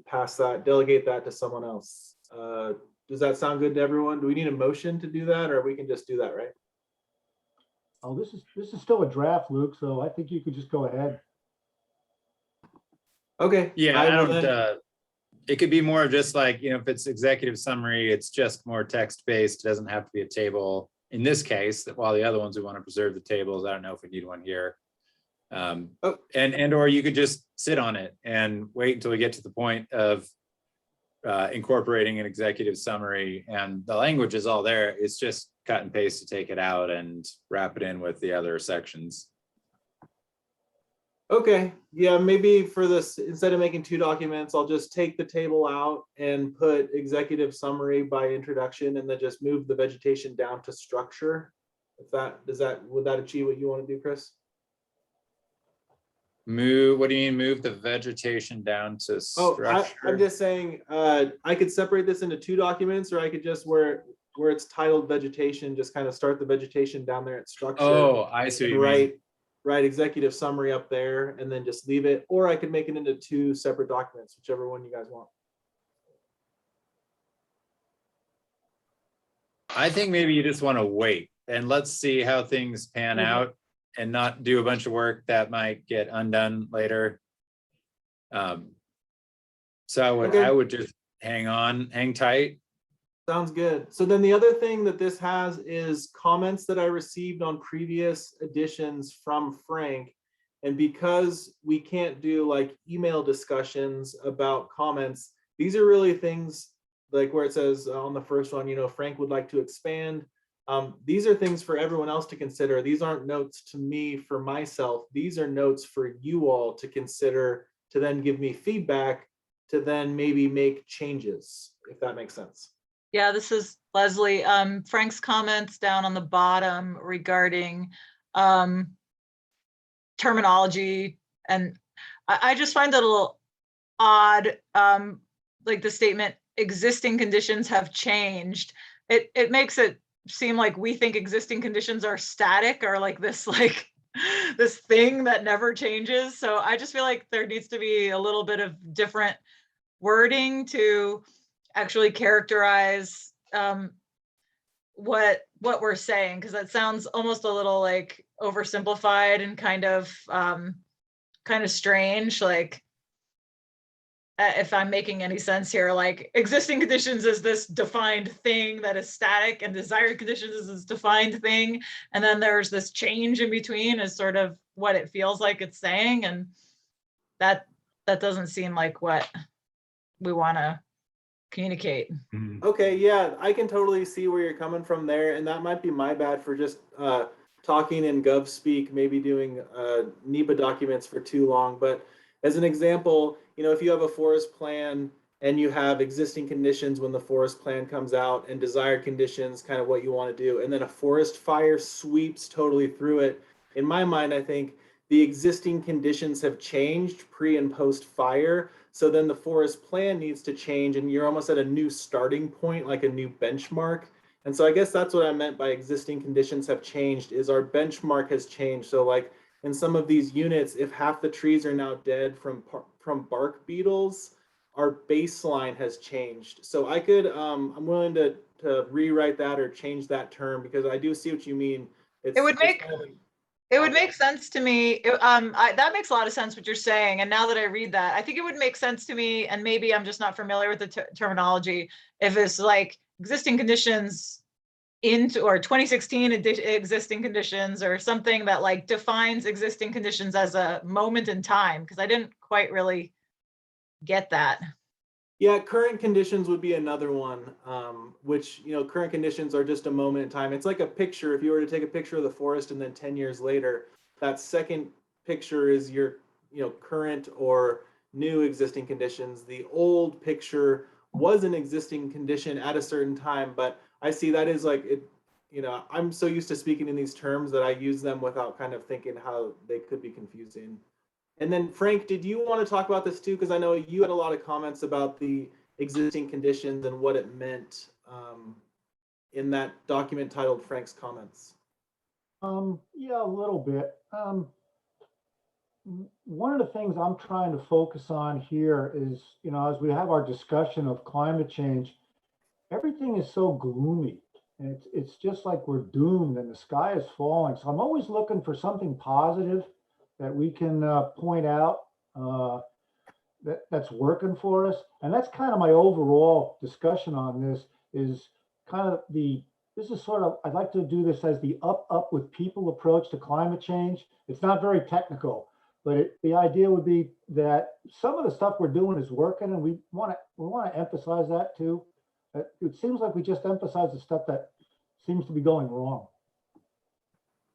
delegate that to someone else. Does that sound good to everyone? Do we need a motion to do that, or we can just do that, right? Oh, this is still a draft, Luke, so I think you could just go ahead. Okay. Yeah, I I will don't, then- it could be more of just like, if it's executive summary, it's just more text-based. It doesn't have to be a table. In this case, that while the other ones, we want to preserve the tables. I don't know if we need one here. Or you could just sit on it and wait until we get to the point of incorporating an executive summary, and the language is all there. It's just cut and paste to take it out and wrap it in with the other sections. Okay, yeah, maybe for this, instead of making 2 documents, I'll just take the table out and put executive summary by introduction, and then just move the vegetation down to structure. Would that achieve what you want to do, Chris? What do you mean move the vegetation down to Oh, structure? I'm just saying, I could separate this into 2 documents, or I could just where it's titled vegetation, just kind of start the vegetation down there at structure. Oh, I see what you mean. Write executive summary up there and then just leave it, or I could make it into 2 separate documents, whichever one you guys want. I think maybe you just want to wait and let's see how things pan out and not do a bunch of work that might get undone later. So I would just hang tight. Sounds good. So then the other thing that this has is comments that I received on previous editions from Frank. And because we can't do like email discussions about comments, these are really things like where it says on the first one, Frank would like to expand. These are things for everyone else to consider. These aren't notes to me for myself. These are notes for you all to consider, to then give me feedback, to then maybe make changes, if that makes sense. Yeah, this is Leslie. Frank's comments down on the bottom regarding terminology, and I just find that a little odd. Like the statement, existing conditions have changed. It makes it seem like we think existing conditions are static, or like this this thing that never changes. So I just feel like there needs to be a little bit of different wording to actually characterize what we're saying, because that sounds almost a little like oversimplified and kind of strange. Like if I'm making any sense here, like existing conditions is this defined thing that is static, and desired conditions is this defined thing, and then there's this change in between is sort of what it feels like it's saying, and that doesn't seem like what we want to communicate. Okay, yeah, I can totally see where you're coming from there, and that might be my bad for just talking in gov speak, maybe doing NEPA documents for too long. But as an example, if you have a forest plan and you have existing conditions when the forest plan comes out, and desired conditions, kind of what you want to do, and then a forest fire sweeps totally through it. In my mind, I think the existing conditions have changed pre and post fire. So then the forest plan needs to change, and you're almost at a new starting point, like a new benchmark. And so I guess that's what I meant by existing conditions have changed, is our benchmark has changed. So like in some of these units, if half the trees are now dead from bark beetles, our baseline has changed. So I could, I'm willing to to rewrite that or change that term, because I do see what you mean. It would make sense to me. That makes a lot of sense what you're saying. And now that I read that, I think it would make sense to me. And maybe I'm just not familiar with the terminology. If it's like existing conditions into, or 2016 existing conditions, or something that like defines existing conditions as a moment in time, because I didn't quite really get that. Yeah, current conditions would be another one, which, current conditions are just a moment in time. It's like a picture. If you were to take a picture of the forest and then 10 years later, that second picture is your, current or new existing conditions. The old picture was an existing condition at a certain time, but I see that is like it, I'm so used to speaking in these terms that I use them without kind of thinking how they could be confusing. And then Frank, did you want to talk about this too? Because I know you had a lot of comments about the existing conditions and what it meant in that document titled Frank's Comments. Yeah, a little bit. One of the things I'm trying to focus on here is, as we have our discussion of climate change, everything is so gloomy. And it's just like we're doomed and the sky is falling. So I'm always looking for something positive that we can point out that's working for us. And that's kind of my overall discussion on this is kind of this is sort of, I'd like to do this as the up with people approach to climate change. It's not very technical, but the idea would be that some of the stuff we're doing is working, and we want to emphasize that too. It seems like we just emphasize the stuff that seems to be going wrong.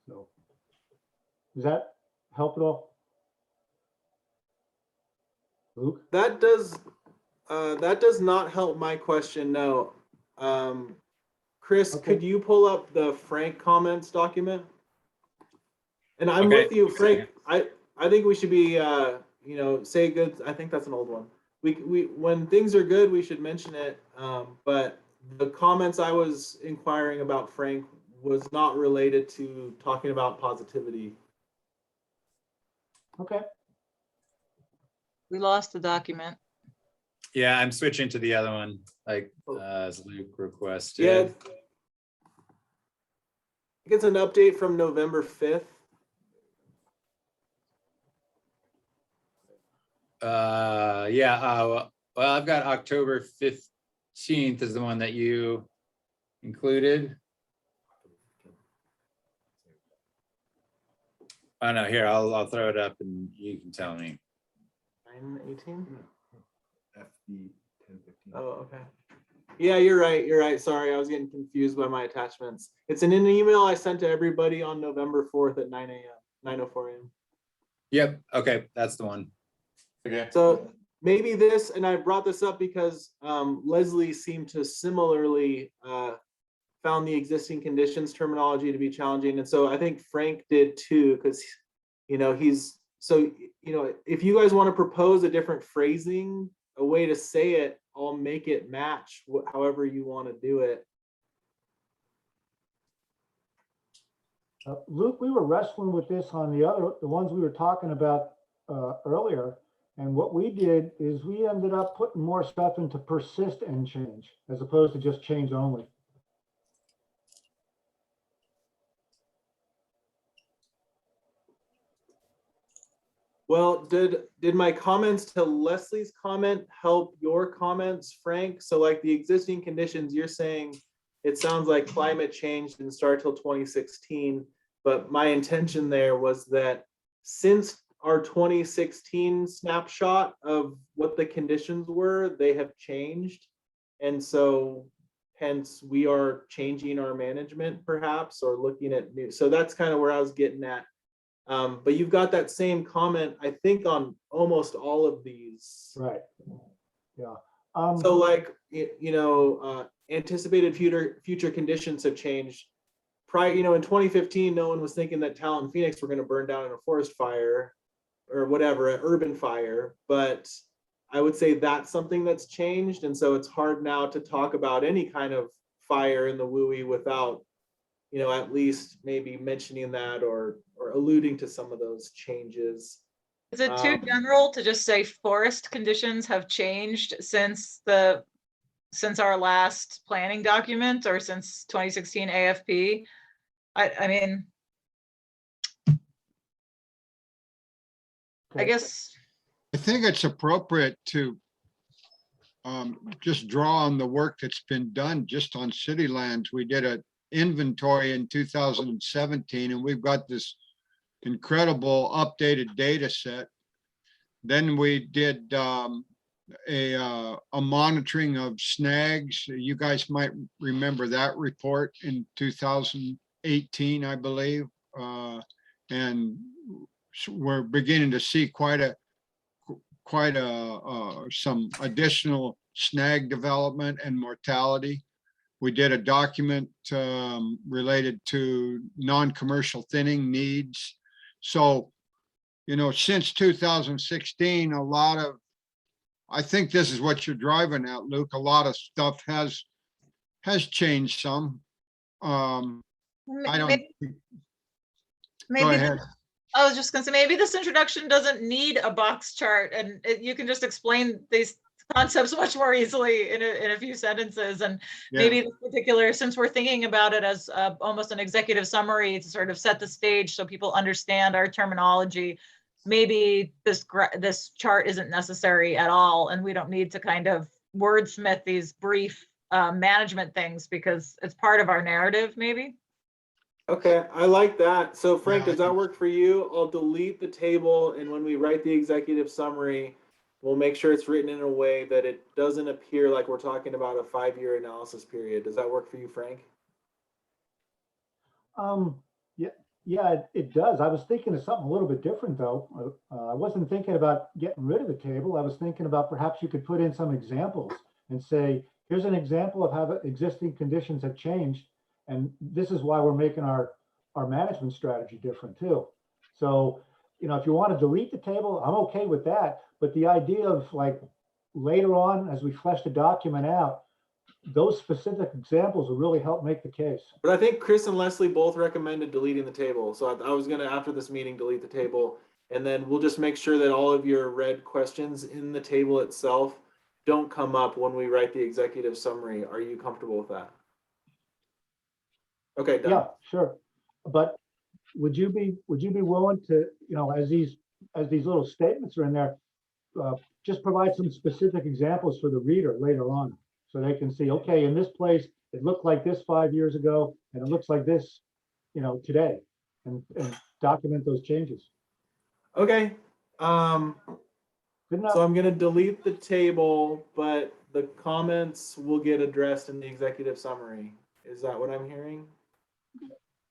So does that help at all? Luke? That does not help my question. No. Chris, Okay. could you pull up the Frank comments document? And I'm Okay. with you, Frank. I think we should be say good. I think that's an old one. We when things are good, we should mention it. But the comments I was inquiring about, Frank, was not related to talking about positivity. Okay. We lost the document. Yeah, I'm switching to the other one, like as Luke requested. Yeah. It's an update from November 5th. Well, I've got October 15th is the one that you included. Oh no, here, I'll throw it up and you can tell me. 9/18? FD 1015. Oh, okay. Yeah, you're right. Sorry, I was getting confused by my attachments. It's in an email I sent to everybody on November 4th at 9 a.m., 9:04 a.m. Yep, okay, that's the one. Okay. So maybe this, and I brought this up because Leslie seemed to similarly found the existing conditions terminology to be challenging. And so I think Frank did too, because, if you guys want to propose a different phrasing, a way to say it, I'll make it match however you want to do it. Luke, we were wrestling with this on the ones we were talking about earlier. And what we did is we ended up putting more stuff into persist and change, as opposed to just change only. Well, did my comments to Leslie's comment help your comments, Frank? So like the existing conditions, you're saying it sounds like climate change didn't start till 2016, but my intention there was that since our 2016 snapshot of what the conditions were, they have changed. And so hence we are changing our management perhaps, or looking at new. So that's kind of where I was getting at. But you've got that same comment, I think, on almost all of these. Right. Yeah. So like, anticipated future conditions have changed. Prior, in 2015, no one was thinking that Talent and Phoenix were going to burn down in a forest fire or whatever, an urban fire. But I would say that's something that's changed. And so it's hard now to talk about any kind of fire in the WUI without, at least maybe mentioning that or alluding to some of those changes. Is it too general to just say forest conditions have changed since the since our last planning document or since 2016 AFP. I mean, I Okay. guess, I think it's appropriate to just draw on the work that's been done just on city lands. We did an inventory in 2017, and we've got this incredible updated data set. Then we did a monitoring of snags. You guys might remember that report in 2018, I believe. And we're beginning to see quite a some additional snag development and mortality. We did a document related to non-commercial thinning needs. So, since 2016, a lot of, I think this is what you're driving at, Luke, a lot of stuff has changed some. I don't, maybe, go maybe ahead. I was just gonna say, maybe this introduction doesn't need a box chart, and you can just explain these concepts much more easily in a few sentences. And Yeah. maybe this particular, since we're thinking about it as almost an executive summary to sort of set the stage so people understand our terminology, maybe this chart isn't necessary at all, and we don't need to kind of wordsmith these brief management things because it's part of our narrative, maybe. Okay, I like that. So Frank, Yeah, does that work for you? I'll delete the table, and when we write the executive summary, we'll make sure it's written in a way that it doesn't appear like we're talking about a 5-year analysis period. Does that work for you, Frank? Yeah, it does. I was thinking of something a little bit different, though. I wasn't thinking about getting rid of the table. I was thinking about perhaps you could put in some examples and say, here's an example of how the existing conditions have changed. And this is why we're making our management strategy different too. So, if you want to delete the table, I'm okay with that. But the idea of like later on, as we flesh the document out, those specific examples will really help make the case. But I think Chris and Leslie both recommended deleting the table. So I was gonna, after this meeting, delete the table. And then we'll just make sure that all of your red questions in the table itself don't come up when we write the executive summary. Are you comfortable with that? Okay, done. Yeah, sure. But would you be willing to, as these little statements are in there, just provide some specific examples for the reader later on, so they can see, okay, in this place, it looked like this 5 years ago, and it looks like this, today, and document those changes. Okay. Good enough. So I'm gonna delete the table, but the comments will get addressed in the executive summary. Is that what I'm hearing?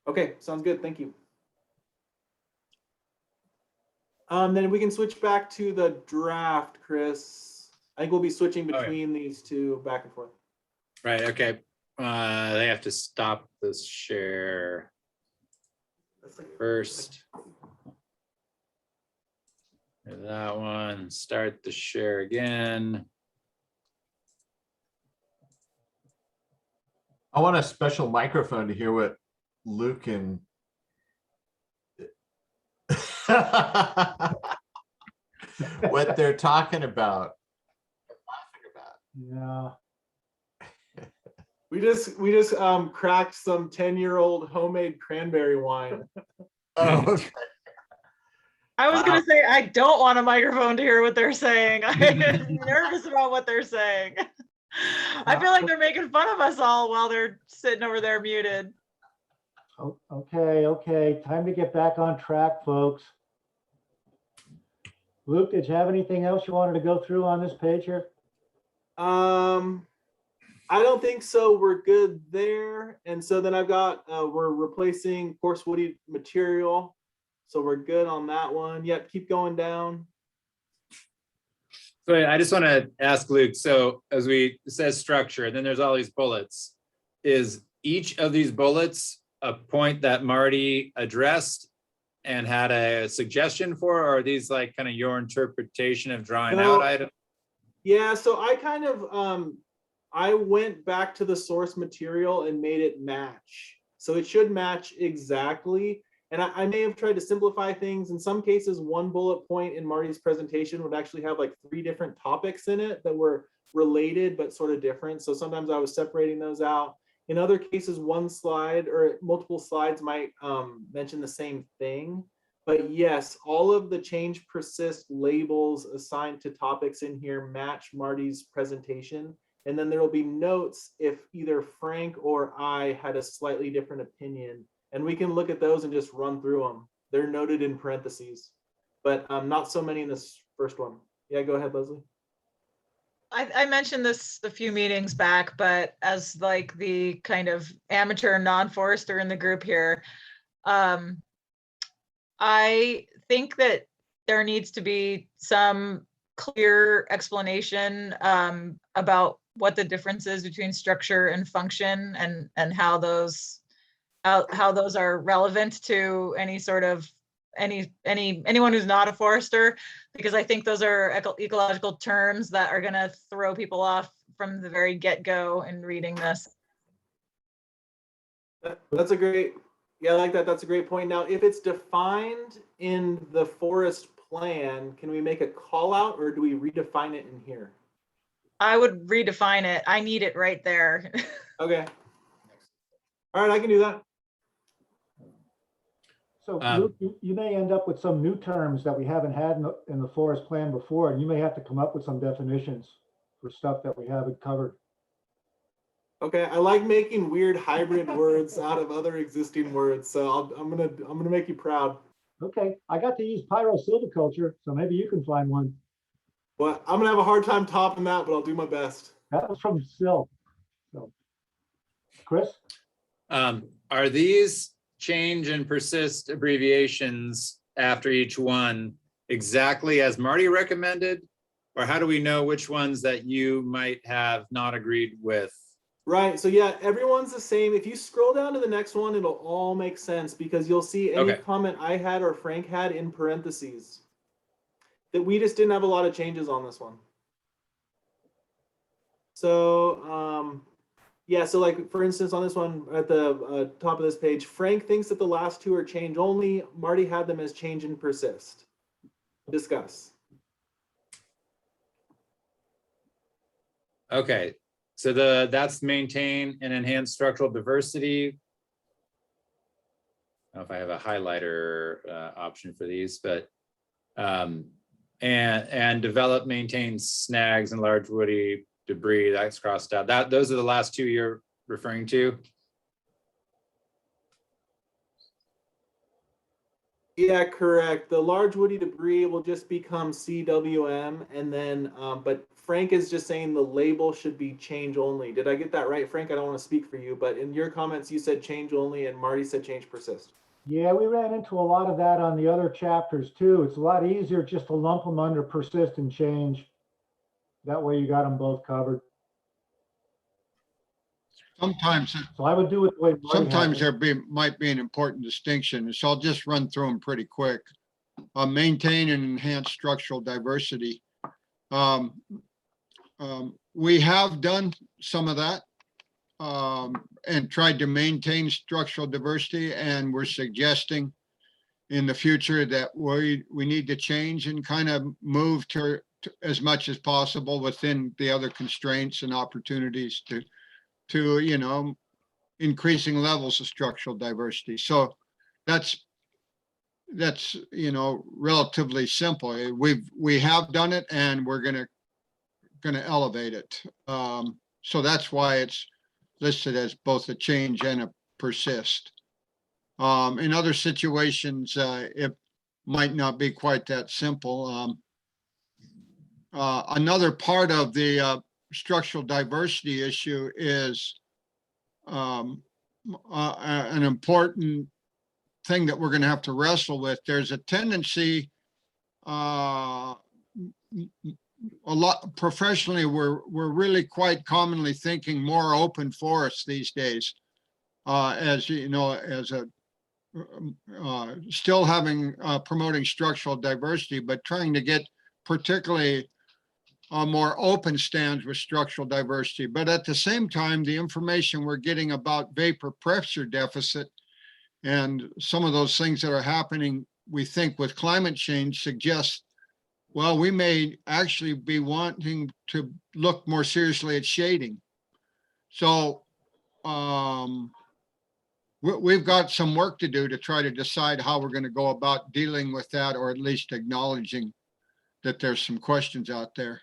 Okay, sounds good. Thank you. Then we can switch back to the draft, Chris. I think we'll be switching between these two back and forth. Right, okay. They have to stop this share first. That one, start the share again. I want a special microphone to hear what Luke and what they're talking about. Yeah. We just cracked some 10-year-old homemade cranberry wine. Oh, okay. I was gonna say, I don't want a microphone to hear what they're saying. I'm nervous about what they're saying. I feel like they're making fun of us all while they're sitting over there muted. Okay. Time to get back on track, folks. Luke, did you have anything else you wanted to go through on this page here? I don't think so. We're good there. And so then I've got, we're replacing coarse woody material. So we're good on that one. Yep, keep going down. So I just want to ask Luke, so as it says structure, and then there's all these bullets. Is each of these bullets a point that Marty addressed and had a suggestion for, or are these like kind of your interpretation of drawing out items? Yeah, so I kind of, I went back to the source material and made it match. So it should match exactly. And I may have tried to simplify things. In some cases, one bullet point in Marty's presentation would actually have like 3 different topics in it that were related but sort of different. So sometimes I was separating those out. In other cases, one slide or multiple slides might mention the same thing. But yes, all of the change persist labels assigned to topics in here match Marty's presentation. And then there will be notes if either Frank or I had a slightly different opinion. And we can look at those and just run through them. They're noted in parentheses, but not so many in this first one. Yeah, go ahead, Leslie. I mentioned this a few meetings back, but as like the kind of amateur non-forester in the group here, I think that there needs to be some clear explanation about what the difference is between structure and function, and how those are relevant to any sort of anyone who's not a forester, because I think those are ecological terms that are going to throw people off from the very get-go in reading this. That's a great, yeah, I like that. That's a great point. Now, if it's defined in the forest plan, can we make a call out, or do we redefine it in here? I would redefine it. I need it right there. Okay. All right, I can do that. So Luke, you may end up with some new terms that we haven't had in the forest plan before, and you may have to come up with some definitions for stuff that we haven't covered. Okay, I like making weird hybrid words out of other existing words, so I'm gonna make you proud. Okay, I got to use pyrosilviculture, so maybe you can find one. Well, I'm gonna have a hard time topping that, but I'll do my best. That was from Sil. So, Chris? Are these change and persist abbreviations after each one exactly as Marty recommended? Or how do we know which ones that you might have not agreed with? Right, so yeah, everyone's the same. If you scroll down to the next one, it'll all make sense because you'll see any Okay. comment I had or Frank had in parentheses. That we just didn't have a lot of changes on this one. So, yeah, so like for instance, on this one at the top of this page, Frank thinks that the last two are change only. Marty had them as change and persist. Discuss. Okay, so that's maintain and enhance structural diversity. I don't know if I have a highlighter option for these, but and develop, maintain snags and large woody debris. That's crossed out. Those are the last two you're referring to. Yeah, correct. The large woody debris will just become CWM, and then, but Frank is just saying the label should be change only. Did I get that right, Frank? I don't want to speak for you, but in your comments, you said change only, and Marty said change persist. Yeah, we ran into a lot of that on the other chapters too. It's a lot easier just to lump them under persist and change. That way you got them both covered. Sometimes, So I would do it the way Marty sometimes had it. might be an important distinction. So I'll just run through them pretty quick. Maintain and enhance structural diversity. We have done some of that and tried to maintain structural diversity, and we're suggesting in the future that we need to change and kind of move to as much as possible within the other constraints and opportunities to you know, increasing levels of structural diversity. So that's you know, relatively simple. We have done it, and we're gonna elevate it. So that's why it's listed as both a change and a persist. In other situations, it might not be quite that simple. Another part of the structural diversity issue is an important thing that we're going to have to wrestle with. There's a tendency, a lot professionally, we're really quite commonly thinking more open forests these days, as you know, as a still having promoting structural diversity, but trying to get particularly more open stands with structural diversity. But at the same time, the information we're getting about vapor pressure deficit and some of those things that are happening, we think with climate change, suggests well, we may actually be wanting to look more seriously at shading. So we've got some work to do to try to decide how we're going to go about dealing with that, or at least acknowledging that there's some questions out there.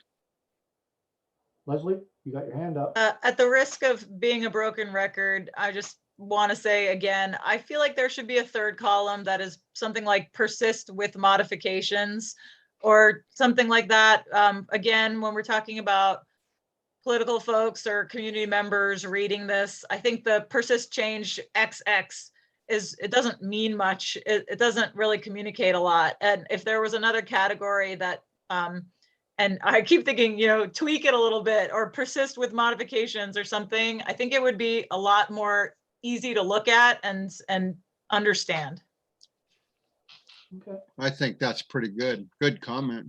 Leslie, you got your hand up. At the risk of being a broken record, I just want to say again, I feel like there should be a third column that is something like persist with modifications or something like that. Again, when we're talking about political folks or community members reading this, I think the persist change XX it doesn't mean much. It doesn't really communicate a lot. And if there was another category that, and I keep thinking, tweak it a little bit or persist with modifications or something, I think it would be a lot more easy to look at and understand. Okay. I think that's pretty good. Good comment.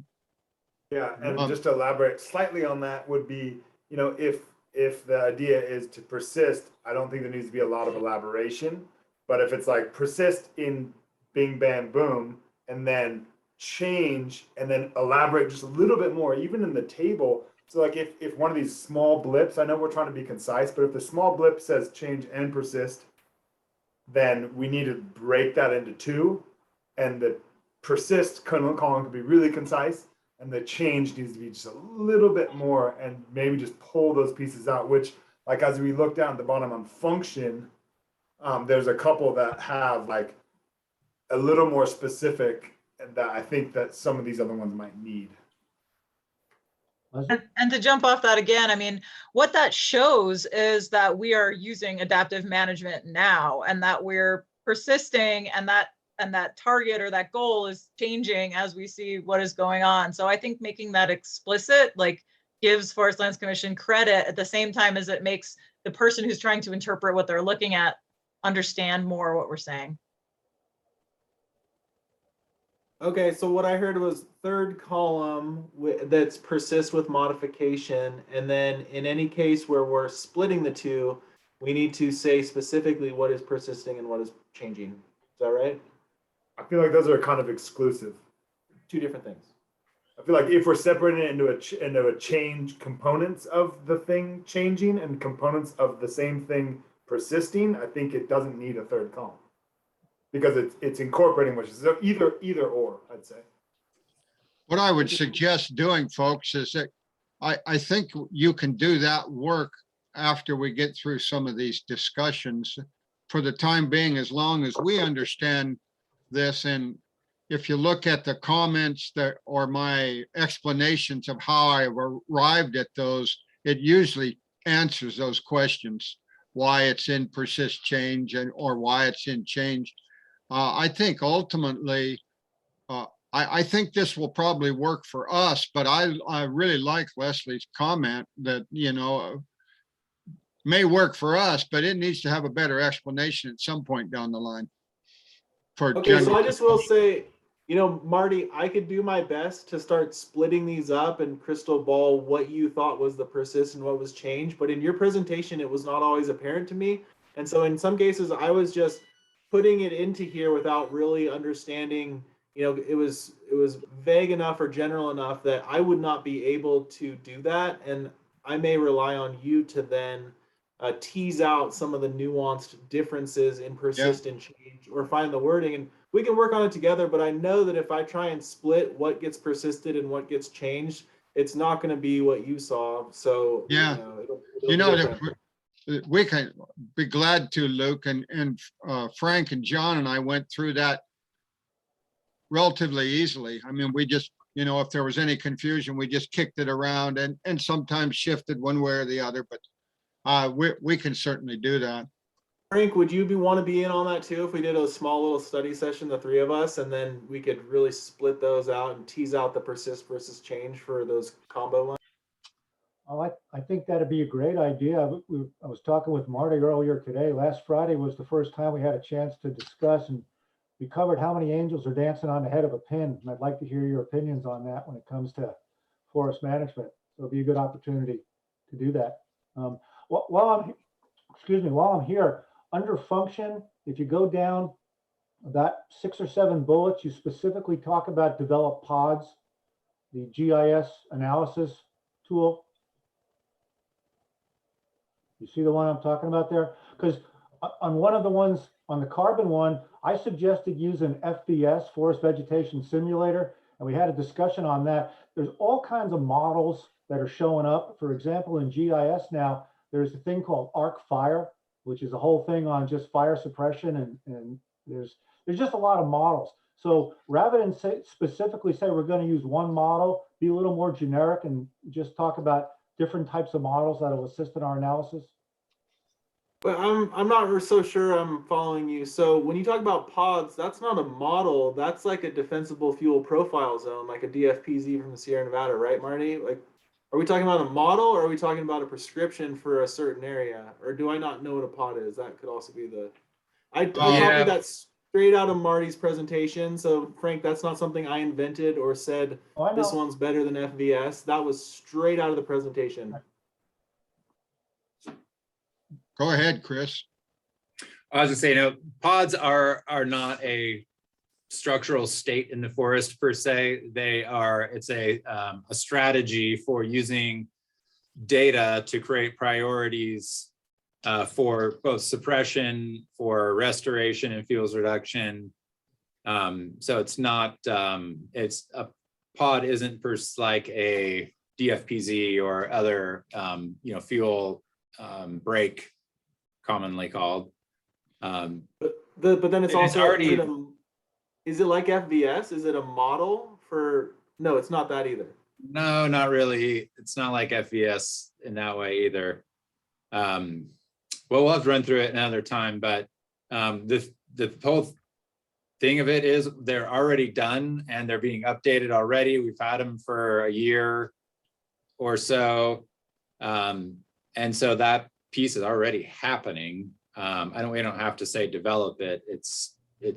Yeah, and just to elaborate slightly on that would be, if the idea is to persist, I don't think there needs to be a lot of elaboration. But if it's like persist in bing, bang, boom, and then change and then elaborate just a little bit more, even in the table. So like if one of these small blips, I know we're trying to be concise, but if the small blip says change and persist, then we need to break that into two. And the persist column could be really concise, and the change needs to be just a little bit more, and maybe just pull those pieces out, which, like, as we look down at the bottom on function, there's a couple that have like a little more specific that I think that some of these other ones might need. Leslie? And to jump off that again, I mean, what that shows is that we are using adaptive management now, and that we're persisting, and that target or that goal is changing as we see what is going on. So I think making that explicit, like, gives Forest Lands Commission credit at the same time as it makes the person who's trying to interpret what they're looking at understand more what we're saying. Okay, so what I heard was third column that's persist with modification, and then in any case where we're splitting the two, we need to say specifically what is persisting and what is changing. Is that right? I feel like those are kind of exclusive. Two different things. I feel like if we're separating it into a change components of the thing changing and components of the same thing persisting, I think it doesn't need a third column because it's incorporating, which is either or, I'd say. What I would suggest doing, folks, is that I think you can do that work after we get through some of these discussions. For the time being, as long as we understand this, and if you look at the comments that or my explanations of how I arrived at those, it usually answers those questions, why it's in persist change or why it's in change. I think ultimately, I think this will probably work for us, but I really like Leslie's comment that, may work for us, but it needs to have a better explanation at some point down the line. Okay, so I just will say, Marty, I could do my best to start splitting these up and crystal ball what you thought was the persist and what was changed, but in your presentation, it was not always apparent to me. And so in some cases, I was just putting it into here without really understanding, it was vague enough or general enough that I would not be able to do that. And I may rely on you to then tease out some of the nuanced differences in persist and change, or find the wording, and we can work on it together. But I know that if I try and split what gets persisted and what gets changed, it's not going to be what you saw. So yeah, we can be glad to, Luke, and Frank and John and I went through that relatively easily. I mean, we just, if there was any confusion, we just kicked it around and sometimes shifted one way or the other, but we can certainly do that. Frank, would you want to be in on that too? If we did a small little study session, the three of us, and then we could really split those out and tease out the persist versus change for those combo ones? Oh, I think that'd be a great idea. I was talking with Marty earlier today. Last Friday was the first time we had a chance to discuss, and we covered how many angels are dancing on the head of a pin. And I'd like to hear your opinions on that when it comes to forest management. So it'll be a good opportunity to do that. While I'm here, under function, if you go down about 6 or 7 bullets, you specifically talk about develop pods. the GIS analysis tool. You see the one I'm talking about there? Because on one of the ones, on the carbon one, I suggested using FVS, Forest Vegetation Simulator, and we had a discussion on that. There's all kinds of models that are showing up. For example, in GIS now, there's a thing called Arc Fire, which is a whole thing on just fire suppression, and there's just a lot of models. So rather than specifically say we're going to use one model, be a little more generic and just talk about different types of models that will assist in our analysis. But I'm not so sure I'm following you. So when you talk about pods, that's not a model. That's like a defensible fuel profile zone, like a DFPZ from the Sierra Nevada, right, Marty? Like, are we talking about a model, or are we talking about a prescription for a certain area? Or do I not know what a pod is? That could also be the. I copied that straight out of Marty's presentation. So Frank, that's not something I invented or said this one's better than FVS. That was straight out of the presentation. Go ahead, Chris. I was gonna say, no, pods are not a structural state in the forest per se. It's a strategy for using data to create priorities for both suppression, for restoration and fuels reduction. So it's not, it's a pod isn't like a DFPZ or other, fuel break, commonly called. But then it's also already, is it like FVS? Is it a model for? No, it's not that either. no, not really. It's not like FVS in that way either. Well, we'll have to run through it another time, but the whole thing of it is they're already done and they're being updated already. We've had them for a year or so. And so that piece is already happening. We don't have to say develop it. It's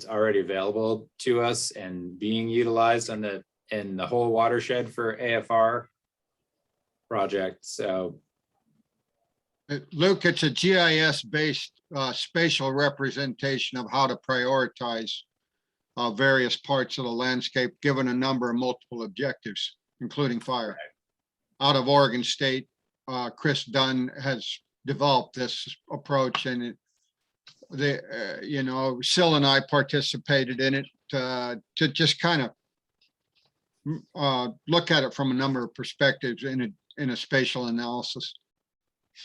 already available to us and being utilized in the whole watershed for AFR project. So Luke, it's a GIS-based spatial representation of how to prioritize various parts of the landscape, given a number of multiple objectives, including fire. Out of Oregon State, Chris Dunn has developed this approach, and Sil and I participated in it to just kind of look at it from a number of perspectives in a spatial analysis.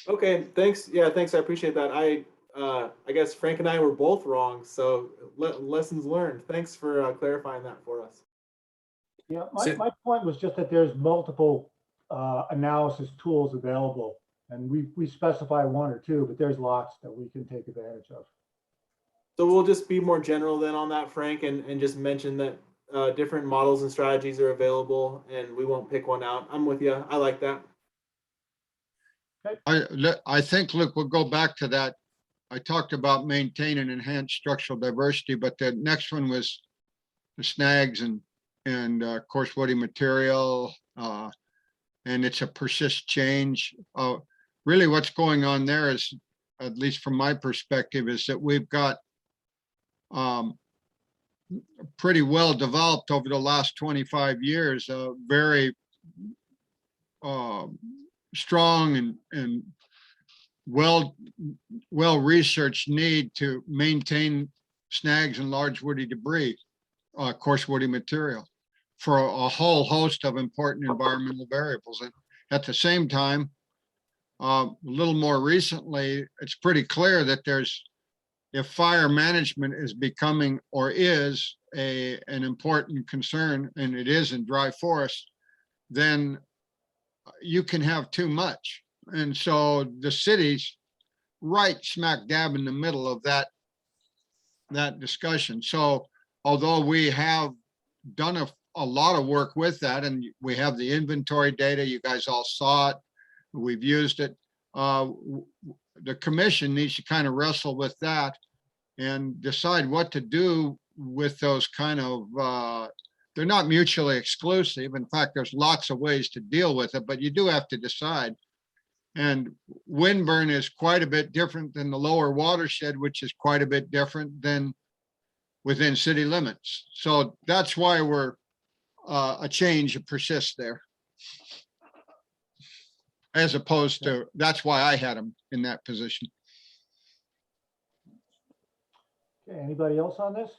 Okay, thanks. Yeah, thanks. I appreciate that. I guess Frank and I were both wrong, so lessons learned. Thanks for clarifying that for us. Yeah, my point was just that there's multiple analysis tools available, and we specify one or two, but there's lots that we can take advantage of. So we'll just be more general then on that, Frank, and just mention that different models and strategies are available, and we won't pick one out. I'm with you. I like that. I think, look, we'll go back to that. I talked about maintain and enhance structural diversity, but the next one was the snags and coarse woody material, and it's a persist change. Really what's going on there is, at least from my perspective, is that we've got pretty well developed over the last 25 years, a very strong and well researched need to maintain snags and large woody debris, coarse woody material, for a whole host of important environmental variables. And at the same time, a little more recently, it's pretty clear that if fire management is becoming or is an important concern, and it is in dry forest, then you can have too much. And so the city's right smack dab in the middle of that discussion. So although we have done a lot of work with that, and we have the inventory data, you guys all saw it, we've used it, the commission needs to kind of wrestle with that and decide what to do with those kind of, they're not mutually exclusive. In fact, there's lots of ways to deal with it, but you do have to decide. And windburn is quite a bit different than the lower watershed, which is quite a bit different than within city limits. So that's why we're a change persists there. As opposed to, that's why I had them in that position. Okay, anybody else on this?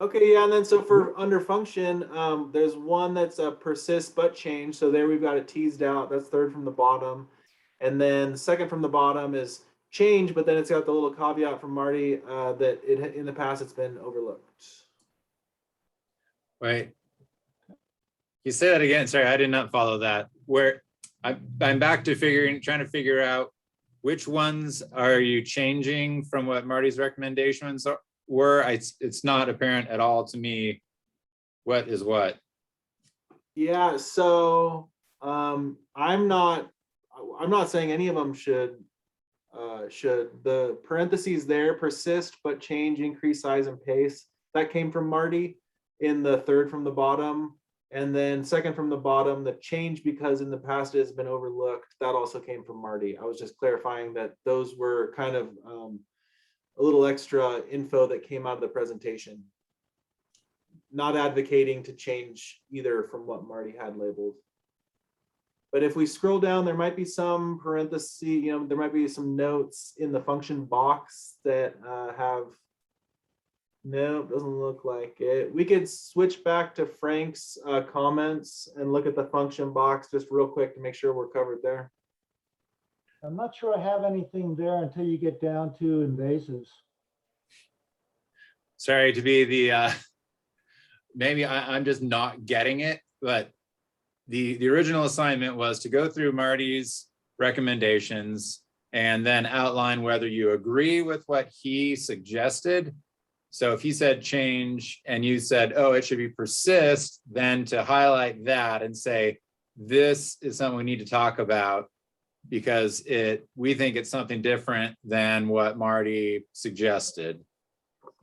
Okay, yeah, and then so for under function, there's one that's a persist but change. So there we've got it teased out. That's third from the bottom. And then second from the bottom is change, but then it's got the little caveat from Marty that it in the past it's been overlooked. Wait. You say that again. Sorry, I did not follow that. Where I'm back to trying to figure out which ones are you changing from what Marty's recommendations were. It's not apparent at all to me what is what. Yeah, so I'm not saying any of them should the parentheses there persist but change, increase size and pace. That came from Marty in the third from the bottom. And then second from the bottom, the change because in the past it has been overlooked. That also came from Marty. I was just clarifying that those were kind of a little extra info that came out of the presentation. Not advocating to change either from what Marty had labeled. But if we scroll down, there might be some parentheses, there might be some notes in the function box that have, no, doesn't look like it. We could switch back to Frank's comments and look at the function box just real quick to make sure we're covered there. I'm not sure I have anything there until you get down to invasives. Sorry to be the, maybe I'm just not getting it, but the original assignment was to go through Marty's recommendations and then outline whether you agree with what he suggested. So if he said change and you said, oh, it should be persist, then to highlight that and say, this is something we need to talk about because we think it's something different than what Marty suggested.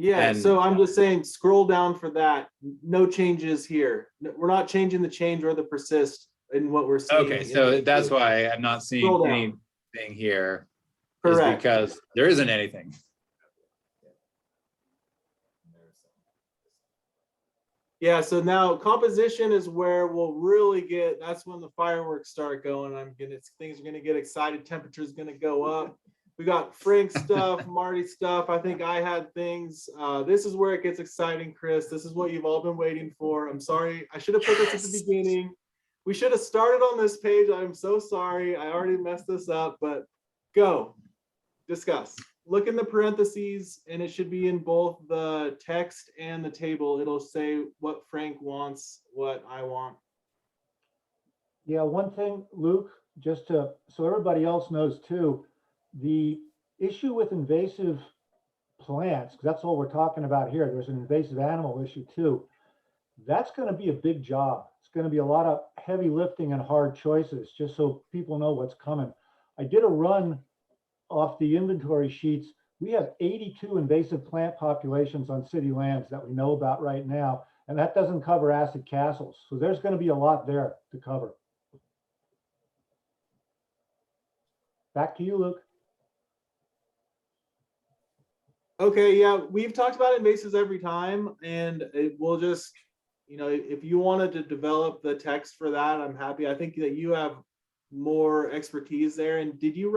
Yeah, so I'm just saying, scroll down for that. No changes here. We're not changing the change or the persist in what we're seeing. Okay, so that's why I'm not seeing anything here. Correct. Is because there isn't anything. Yeah, so now composition is where we'll really get, that's when the fireworks start going. Things are gonna get excited, temperature's gonna go up. We got Frank stuff, Marty stuff. I think I had things. This is where it gets exciting, Chris. This is what you've all been waiting for. I'm sorry. I should have put this at the beginning. We should have started on this page. I'm so sorry. I already messed this up, but go. Discuss. Look in the parentheses, and it should be in both the text and the table. It'll say what Frank wants, what I want. Yeah, one thing, Luke, just so everybody else knows too, the issue with invasive plants, because that's all we're talking about here, there's an invasive animal issue too. That's going to be a big job. It's going to be a lot of heavy lifting and hard choices, just so people know what's coming. I did a run off the inventory sheets. We have 82 invasive plant populations on city lands that we know about right now, and that doesn't cover acid castles. So there's going to be a lot there to cover. Back to you, Luke. Okay, yeah, we've talked about invasives every time, and it will just, if you wanted to develop the text for that, I'm happy. I think that you have more expertise there. And did you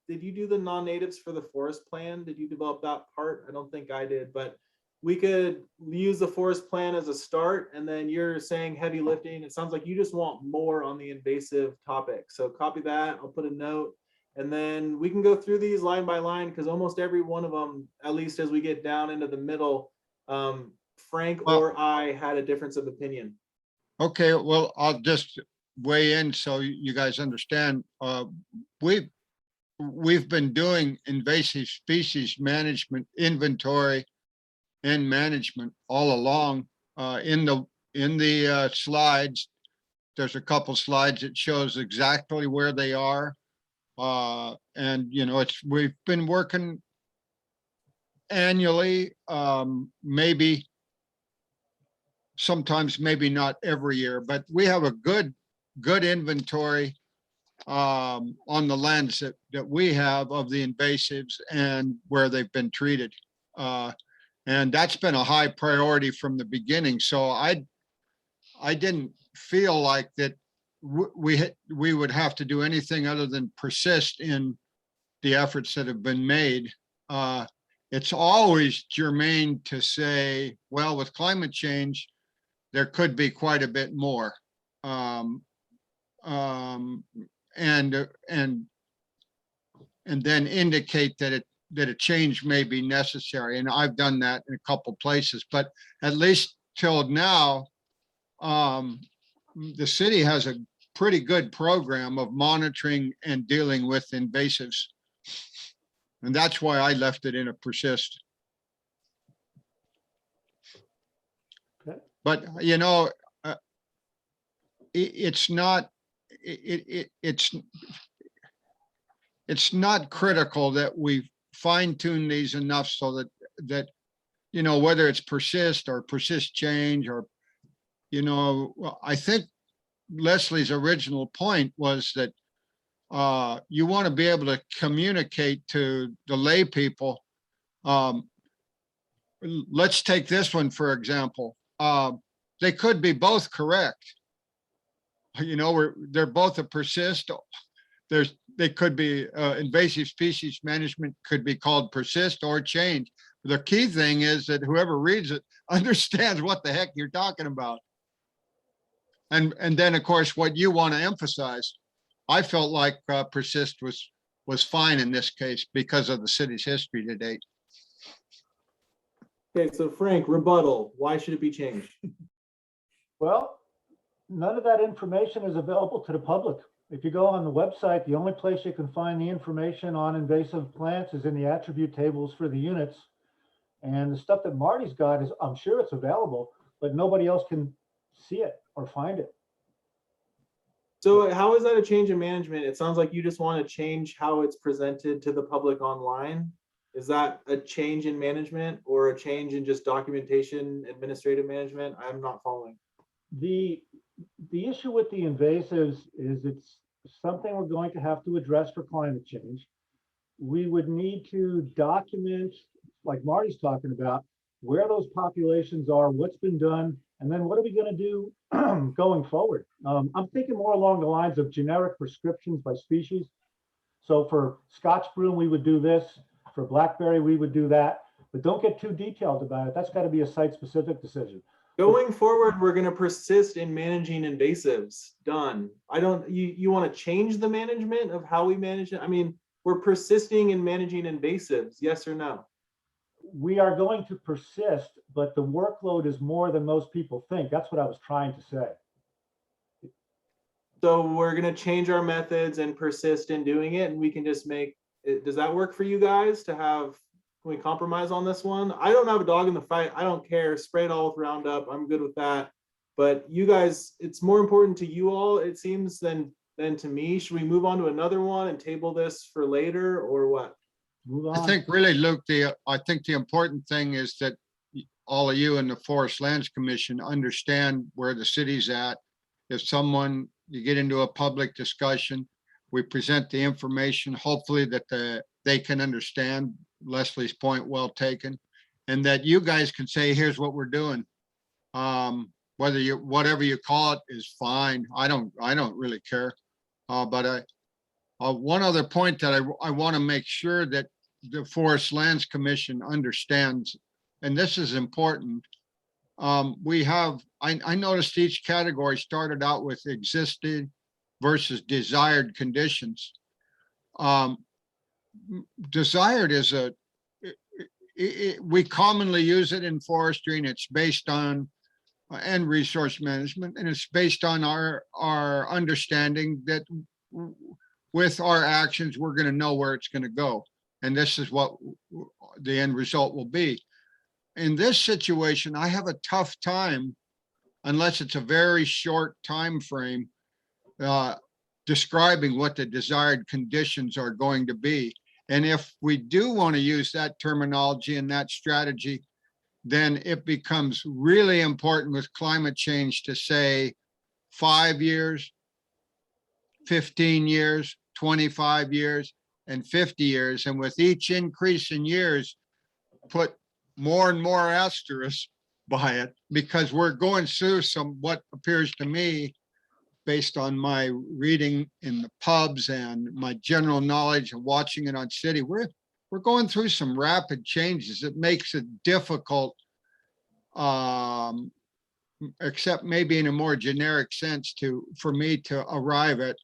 do the non-natives for the forest plan? Did you develop that part? I don't think I did, but we could use the forest plan as a start. And then you're saying heavy lifting. It sounds like you just want more on the invasive topic. So copy that. I'll put a note. And then we can go through these line by line because almost every one of them, at least as we get down into the middle, Frank or I had a difference of opinion. Okay, well, I'll just weigh in so you guys understand. We've been doing invasive species management, inventory, and management all along. In the slides, there's a couple slides that shows exactly where they are. And we've been working annually, maybe sometimes maybe not every year, but we have a good inventory on the lands that we have of the invasives and where they've been treated. And that's been a high priority from the beginning. So I didn't feel like that we would have to do anything other than persist in the efforts that have been made. It's always germane to say, well, with climate change, there could be quite a bit more. And then indicate that a change may be necessary. And I've done that in a couple places, but at least till now, the city has a pretty good program of monitoring and dealing with invasives. And that's why I left it in a persist. Okay. But, you know, it's not critical that we fine tune these enough so that, you know, whether it's persist or persist change or, you know, I think Leslie's original point was that you want to be able to communicate to the lay people. Let's take this one, for example. They could be both correct. You know, they're both a persist. They could be invasive species management could be called persist or change. The key thing is that whoever reads it understands what the heck you're talking about. And then, of course, what you want to emphasize. I felt like persist was fine in this case because of the city's history to date. Okay, so Frank, rebuttal. Why should it be changed? Well, none of that information is available to the public. If you go on the website, the only place you can find the information on invasive plants is in the attribute tables for the units. And the stuff that Marty's got is, I'm sure it's available, but nobody else can see it or find it. So how is that a change in management? It sounds like you just want to change how it's presented to the public online. Is that a change in management or a change in just documentation, administrative management? I'm not following. The issue with the invasives is it's something we're going to have to address for climate change. We would need to document, like Marty's talking about, where those populations are, what's been done, and then what are we going to do going forward? I'm thinking more along the lines of generic prescriptions by species. So for Scotch broom, we would do this. For blackberry, we would do that. But don't get too detailed about it. That's got to be a site-specific decision. Going forward, we're going to persist in managing invasives. Done. You want to change the management of how we manage it? I mean, we're persisting in managing invasives, yes or no? We are going to persist, but the workload is more than most people think. That's what I was trying to say. So we're going to change our methods and persist in doing it, and we can just make it. Does that work for you guys to have? Can we compromise on this one? I don't have a dog in the fight. I don't care. Spray it all with Roundup. I'm good with that. But you guys, it's more important to you all, it seems, than to me. Should we move on to another one and table this for later, or what? Move on. I think really, Luke, I think the important thing is that all of you in the Forest Lands Commission understand where the city's at. If you get into a public discussion, we present the information, hopefully that they can understand Leslie's point, well taken, and that you guys can say, here's what we're doing. Whatever you call it is fine. I don't really care. But one other point that I want to make sure that the Forest Lands Commission understands, and this is important. I noticed each category started out with existing versus desired conditions. Desired is we commonly use it in forestry, and it's based on and resource management, and it's based on our understanding that with our actions, we're going to know where it's going to go. And this is what the end result will be. In this situation, I have a tough time, unless it's a very short time frame, describing what the desired conditions are going to be. And if we do want to use that terminology and that strategy, then it becomes really important with climate change to say 5 years, 15 years, 25 years, and 50 years. And with each increase in years, put more and more asterisks by it, because we're going through some, what appears to me, based on my reading in the pubs and my general knowledge of watching it on city, we're going through some rapid changes. It makes it difficult, except maybe in a more generic sense, for me to arrive at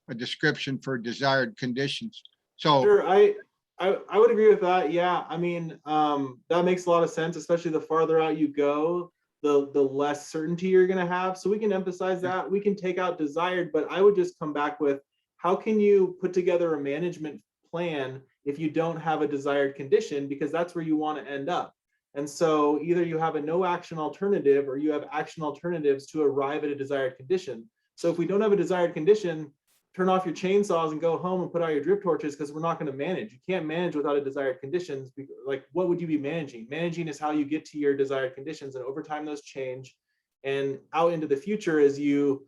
a description for desired conditions. So Sure, I would agree with that. Yeah, I mean, that makes a lot of sense, especially the farther out you go, the less certainty you're going to have. So we can emphasize that. We can take out desired, but I would just come back with, how can you put together a management plan if you don't have a desired condition? Because that's where you want to end up. And so either you have a no action alternative, or you have action alternatives to arrive at a desired condition. So if we don't have a desired condition, turn off your chainsaws and go home and put out your drip torches, because we're not going to manage. You can't manage without a desired conditions. Like, what would you be managing? Managing is how you get to your desired conditions, and over time those change. And out into the future, as you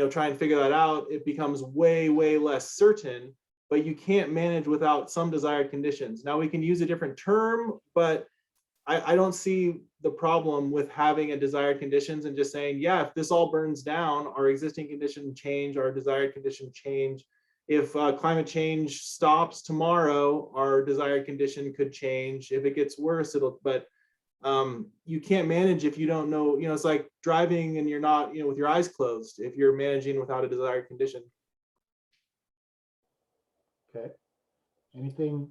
try and figure that out, it becomes way, way less certain, but you can't manage without some desired conditions. Now we can use a different term, but I don't see the problem with having a desired conditions and just saying, yeah, if this all burns down, our existing condition change, our desired condition change. If climate change stops tomorrow, our desired condition could change. If it gets worse, but you can't manage if you don't know, it's like driving and you're not, with your eyes closed, if you're managing without a desired condition. Okay. Anything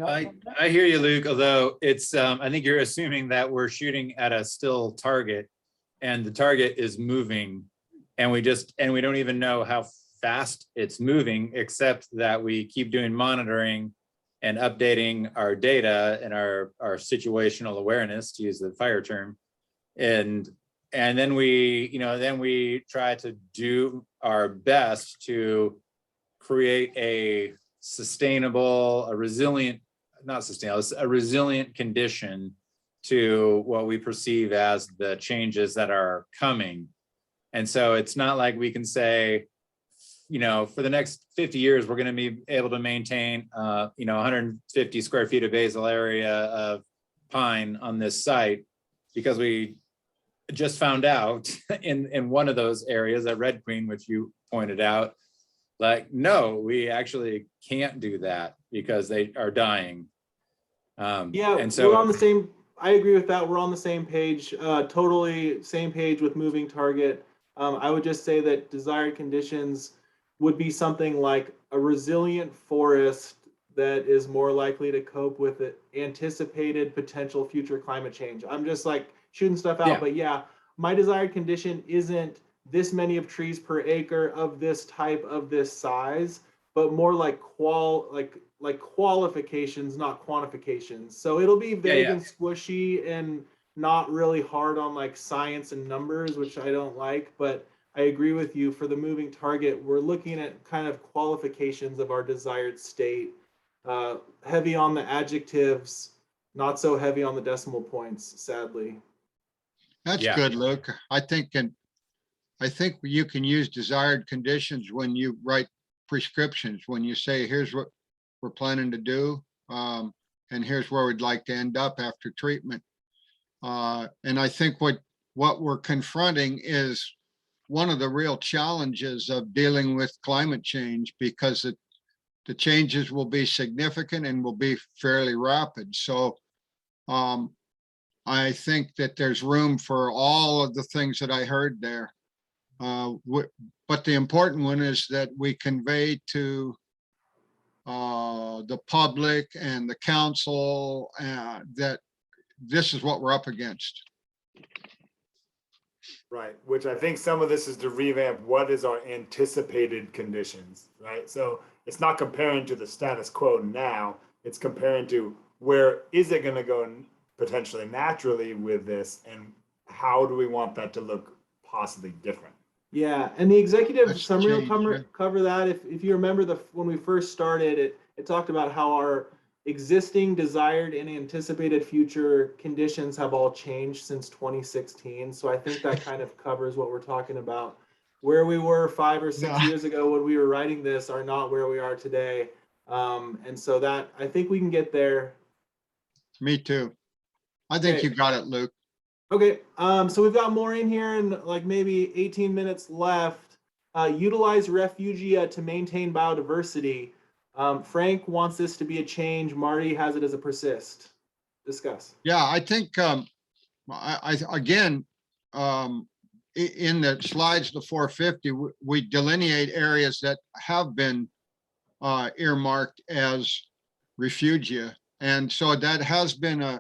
else? I hear you, Luke, although it's, I think you're assuming that we're shooting at a still target and the target is moving, and we don't even know how fast it's moving, except that we keep doing monitoring and updating our data and our situational awareness, to use the fire term. And then we try to do our best to create a sustainable, a resilient condition to what we perceive as the changes that are coming. And so it's not like we can say, for the next 50 years, we're going to be able to maintain, 150 square feet of basal area of pine on this site, because we just found out in one of those areas at Red Queen, which you pointed out, like, no, we actually can't do that because they are dying. Yeah, and so we're on the same, I agree with that. We're on the same page, totally same page with moving target. I would just say that desired conditions would be something like a resilient forest that is more likely to cope with the anticipated potential future climate change. I'm just like shooting stuff out, Yeah. But yeah, my desired condition isn't this many of trees per acre of this type of this size, but more like qualifications, not quantifications. So it'll be vague and squishy and not really hard on like science and numbers, which I don't like, but I agree with you. For the moving target, we're looking at kind of qualifications of our desired state, heavy on the adjectives, not so heavy on the decimal points, sadly. that's Yeah. good, Luke. I think you can use desired conditions when you write prescriptions, when you say, here's what we're planning to do, and here's where we'd like to end up after treatment. And I think what we're confronting is one of the real challenges of dealing with climate change, because the changes will be significant and will be fairly rapid. So I think that there's room for all of the things that I heard there. But the important one is that we convey to the public and the council that this is what we're up against. Right, which I think some of this is to revamp what is our anticipated conditions, right? So it's not comparing to the status quo now, it's comparing to where is it going to go potentially naturally with this, and how do we want that to look possibly different? Yeah, and the executive That's summary will changed, cover that. If you remember when we first started, it talked about how our existing desired and anticipated future conditions have all changed since 2016. So I think that kind of covers what we're talking about. Where we were 5 or 6 years ago when we were writing this are not where we are today. And so that, I think we can get there. Me too. I think Okay. you got it, Luke. Okay, so we've got more in here and like maybe 18 minutes left. Utilize refugia to maintain biodiversity. Frank wants this to be a change. Marty has it as a persist. Discuss. Yeah, I think, again, in the slides, the 450, we delineate areas that have been earmarked as refugia. And so that has been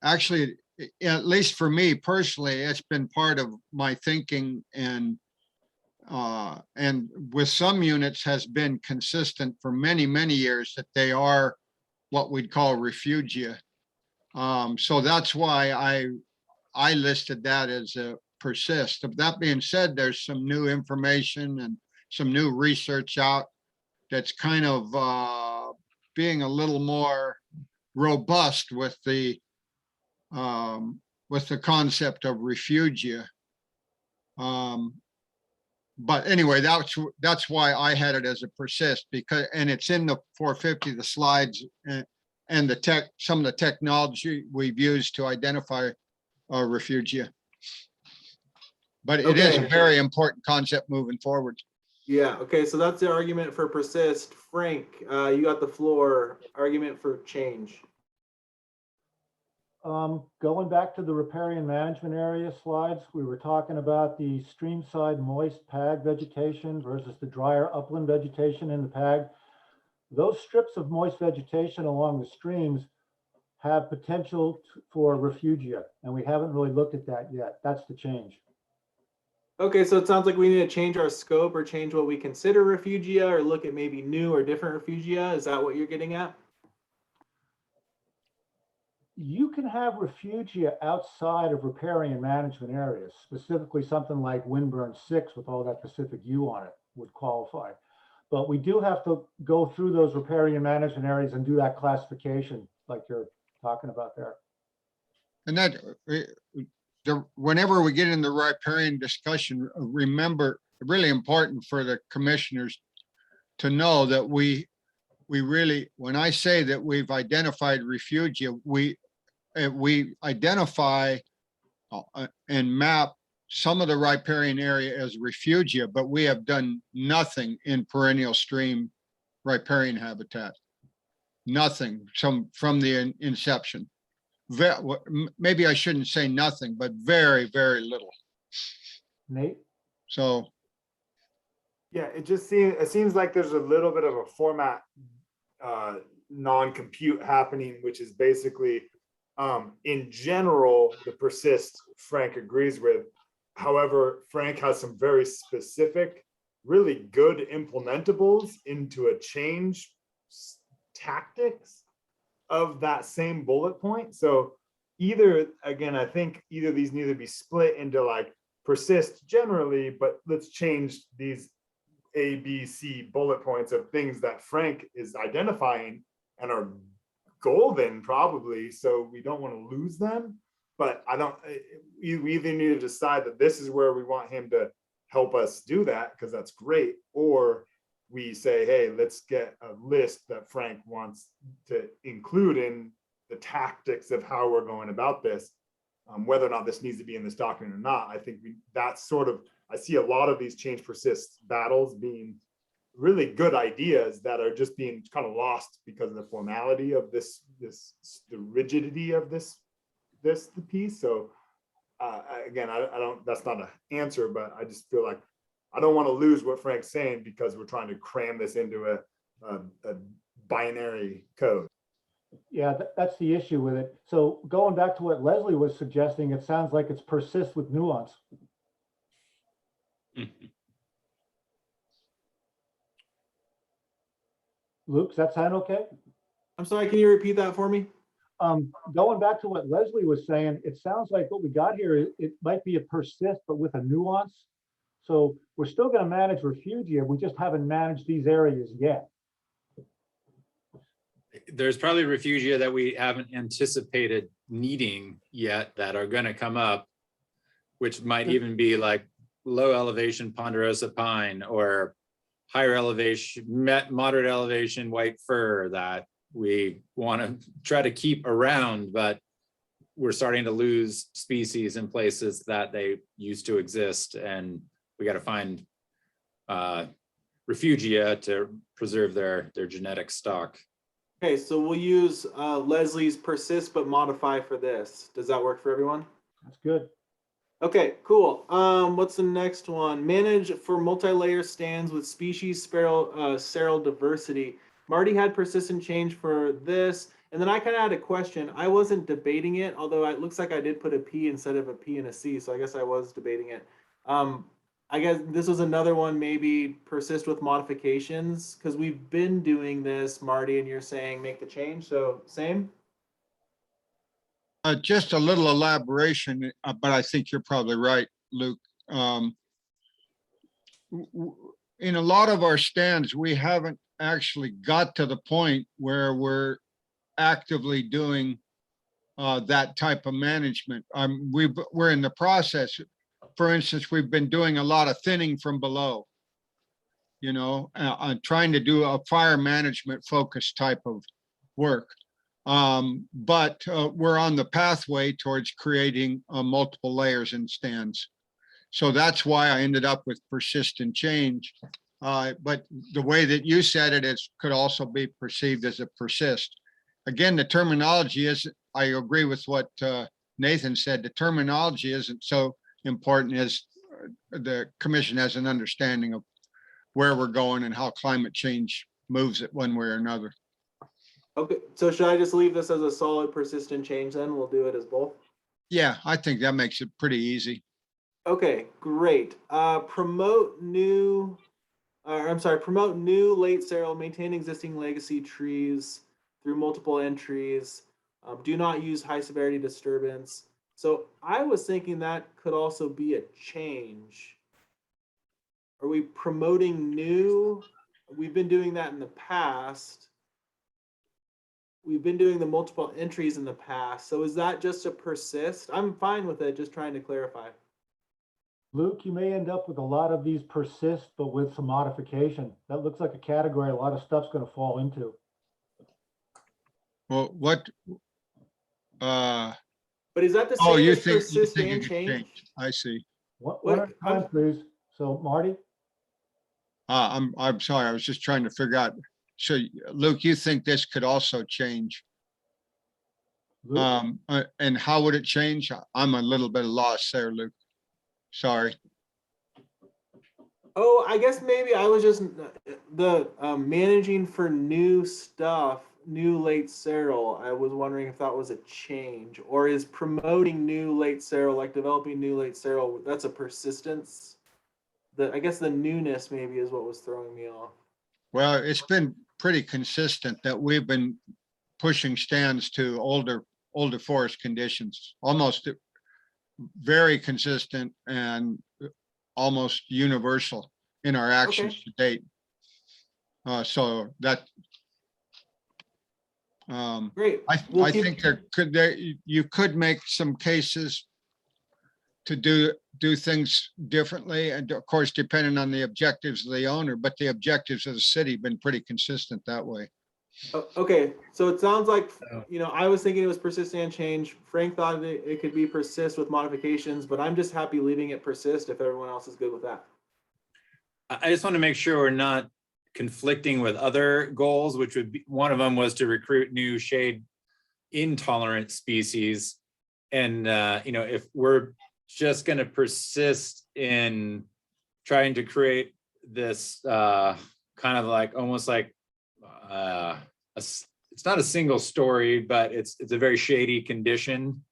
actually, at least for me personally, it's been part of my thinking, and with some units has been consistent for many, many years that they are what we'd call refugia. So that's why I listed that as a persist. That being said, there's some new information and some new research out that's kind of being a little more robust with the concept of refugia. But anyway, that's why I had it as a persist, because, and it's in the 450, the slides, and the some of the technology we've used to identify refugia. But it is a Okay. very important concept moving forward. Yeah, okay, so that's the argument for persist. Frank, you got the floor. Argument for change. Going back to the riparian management area slides, we were talking about the streamside moist PAG vegetation versus the drier upland vegetation in the PAG. Those strips of moist vegetation along the streams have potential for refugia, and we haven't really looked at that yet. That's the change. Okay, so it sounds like we need to change our scope or change what we consider refugia, or look at maybe new or different refugia. Is that what you're getting at? You can have refugia outside of riparian management areas, specifically something like Windburn 6 with all that Pacific U on it would qualify. But we do have to go through those riparian management areas and do that classification like you're talking about there. And that, whenever we get in the riparian discussion, remember, really important for the commissioners to know that we really, when I say that we've identified refugia, we identify and map some of the riparian area as refugia, but we have done nothing in perennial stream riparian habitat. Nothing from the inception. Maybe I shouldn't say nothing, but very, very little. Nate? So. Yeah, it seems like there's a little bit of a format non-compute happening, which is basically in general, the persist Frank agrees with. However, Frank has some very specific, really good implementables into a change tactics of that same bullet point. So either, again, I think either these need to be split into like persist generally, but let's change these A, B, C bullet points of things that Frank is identifying and are golden probably, so we don't want to lose them. But we either need to decide that this is where we want him to help us do that, because that's great, or we say, hey, let's get a list that Frank wants to include in the tactics of how we're going about this. Whether or not this needs to be in this document or not, I think that's sort of, I see a lot of these change persist battles being really good ideas that are just being kind of lost because of the formality of the rigidity of this piece. So again, I don't, that's not an answer, but I just feel like I don't want to lose what Frank's saying because we're trying to cram this into a binary code. Yeah, that's the issue with it. So going back to what Leslie was suggesting, it sounds like it's persist with nuance. Luke, does that sound okay? I'm sorry, can you repeat that for me? Going back to what Leslie was saying, it sounds like what we got here, it might be a persist, but with a nuance. So we're still going to manage refugia. We just haven't managed these areas yet. There's probably refugia that we haven't anticipated needing yet that are going to come up, which might even be like low elevation ponderosa pine or higher elevation, moderate elevation white fir that we want to try to keep around, but we're starting to lose species in places that they used to exist, and we got to find refugia to preserve their genetic stock. Okay, so we'll use Leslie's persist but modify for this. Does that work for everyone? That's good. Okay, cool. What's the next one? Manage for multi-layer stands with species seral diversity. Marty had persistent change for this, and then I kind of had a question. I wasn't debating it, although it looks like I did put a P instead of a P and a C, so I guess I was debating it. I guess this was another one, maybe persist with modifications, because we've been doing this, Marty, and you're saying make the change, so same? Just a little elaboration, but I think you're probably right, Luke. In a lot of our stands, we haven't actually got to the point where we're actively doing that type of management. We're in the process. For instance, we've been doing a lot of thinning from below, you know, trying to do a fire management focus type of work. But we're on the pathway towards creating multiple layers in stands. So that's why I ended up with persistent change. But the way that you said it is could also be perceived as a persist. Again, the terminology is, I agree with what Nathan said, the terminology isn't so important as the commission has an understanding of where we're going and how climate change moves it one way or another. Okay, so should I just leave this as a solid persistent change then? We'll do it as both? Yeah, I think that makes it pretty easy. Okay, great. Promote new late seral, maintain existing legacy trees through multiple entries. Do not use high severity disturbance. So I was thinking that could also be a change. Are we promoting new? We've been doing that in the past. We've been doing the multiple entries in the past. So is that just a persist? I'm fine with it, just trying to clarify. Luke, you may end up with a lot of these persist, but with some modification. That looks like a category a lot of stuff's going to fall into. Well, what? But is that the Oh, same you as think persist it and could change? change? I see. One at a time, please. So Marty? I'm sorry. I was just trying to figure out. So Luke, you think this could also change? Luke? And how would it change? I'm a little bit lost there, Luke. Sorry. Oh, I guess maybe I was just the managing for new stuff, new late seral. I was wondering if that was a change, or is promoting new late seral, like developing new late seral, that's a persistence. I guess the newness maybe is what was throwing me off. Well, it's been pretty consistent that we've been pushing stands to older forest conditions, almost very consistent and almost universal in our actions to date. So that Great. I think you could make some cases to do things differently, and of course, depending on the objectives of the owner, but the objectives of the city have been pretty consistent that way. Okay, so it sounds like, you know, I was thinking it was persistent and change. Frank thought it could be persist with modifications, but I'm just happy leaving it persist if everyone else is good with that. I just want to make sure we're not conflicting with other goals, which would be, one of them was to recruit new shade intolerant species. And, you know, if we're just going to persist in trying to create this kind of like, almost like, it's not a single story, but it's a very shady condition.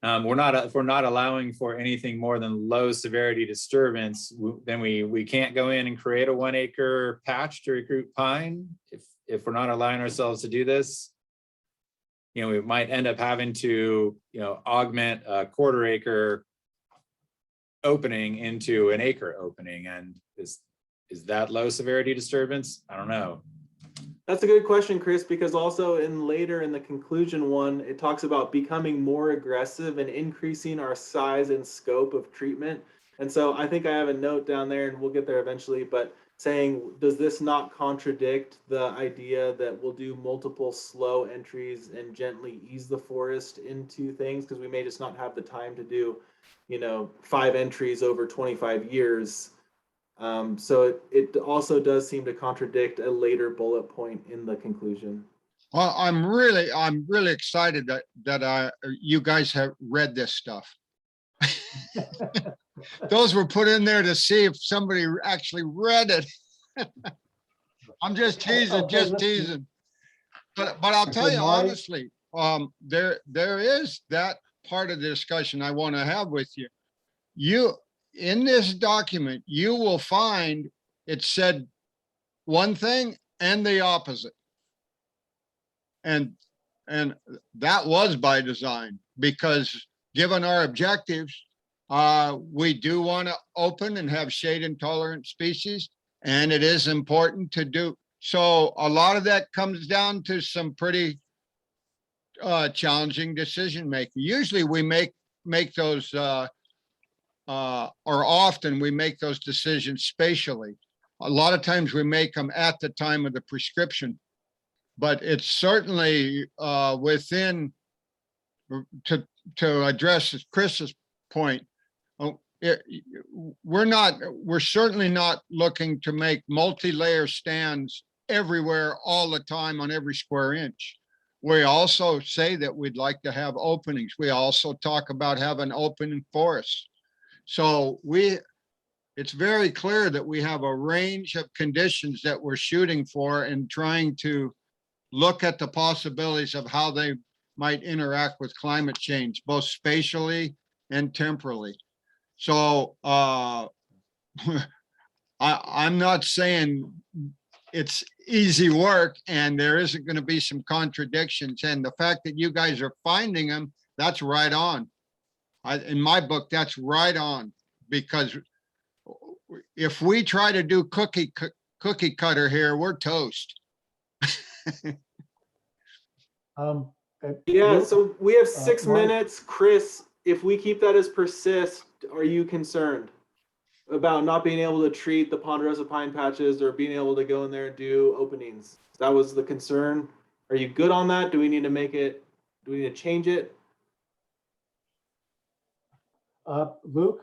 If we're not allowing for anything more than low severity disturbance, then we can't go in and create a 1 acre patch to recruit pine. If we're not allowing ourselves to do this, you know, we might end up having to, you know, augment a 1/4 acre opening into an acre opening. And is that low severity disturbance? I don't know. That's a good question, Chris, because also later in the conclusion one, it talks about becoming more aggressive and increasing our size and scope of treatment. And so I think I have a note down there, and we'll get there eventually, but saying, does this not contradict the idea that we'll do multiple slow entries and gently ease the forest into things? Because we may just not have the time to do, 5 entries over 25 years. So it also does seem to contradict a later bullet point in the conclusion. Well, I'm really excited that you guys have read this stuff. Those were put in there to see if somebody actually read it. I'm just teasing, But I'll tell you honestly, there is that part of the discussion I want to have with you. In this document, you will find it said one thing and the opposite. And that was by design, because given our objectives, we do want to open and have shade intolerant species, and it is important to do. So a lot of that comes down to some pretty challenging decision making. Usually we make those or often we make those decisions spatially. A lot of times we make them at the time of the prescription, but it's certainly within, to address Chris's point, we're certainly not looking to make multi-layer stands everywhere all the time on every square inch. We also say that we'd like to have openings. We also talk about having open forests. So it's very clear that we have a range of conditions that we're shooting for and trying to look at the possibilities of how they might interact with climate change, both spatially and temporally. So I'm not saying it's easy work and there isn't going to be some contradictions. And the fact that you guys are finding them, that's right on. In my book, that's right on, because if we try to do cookie cutter here, we're toast. Yeah, so we have 6 Marty? minutes. Chris, if we keep that as persist, are you concerned about not being able to treat the ponderosa pine patches or being able to go in there and do openings? That was the concern. Are you good on that? Do we need to change it? Luke,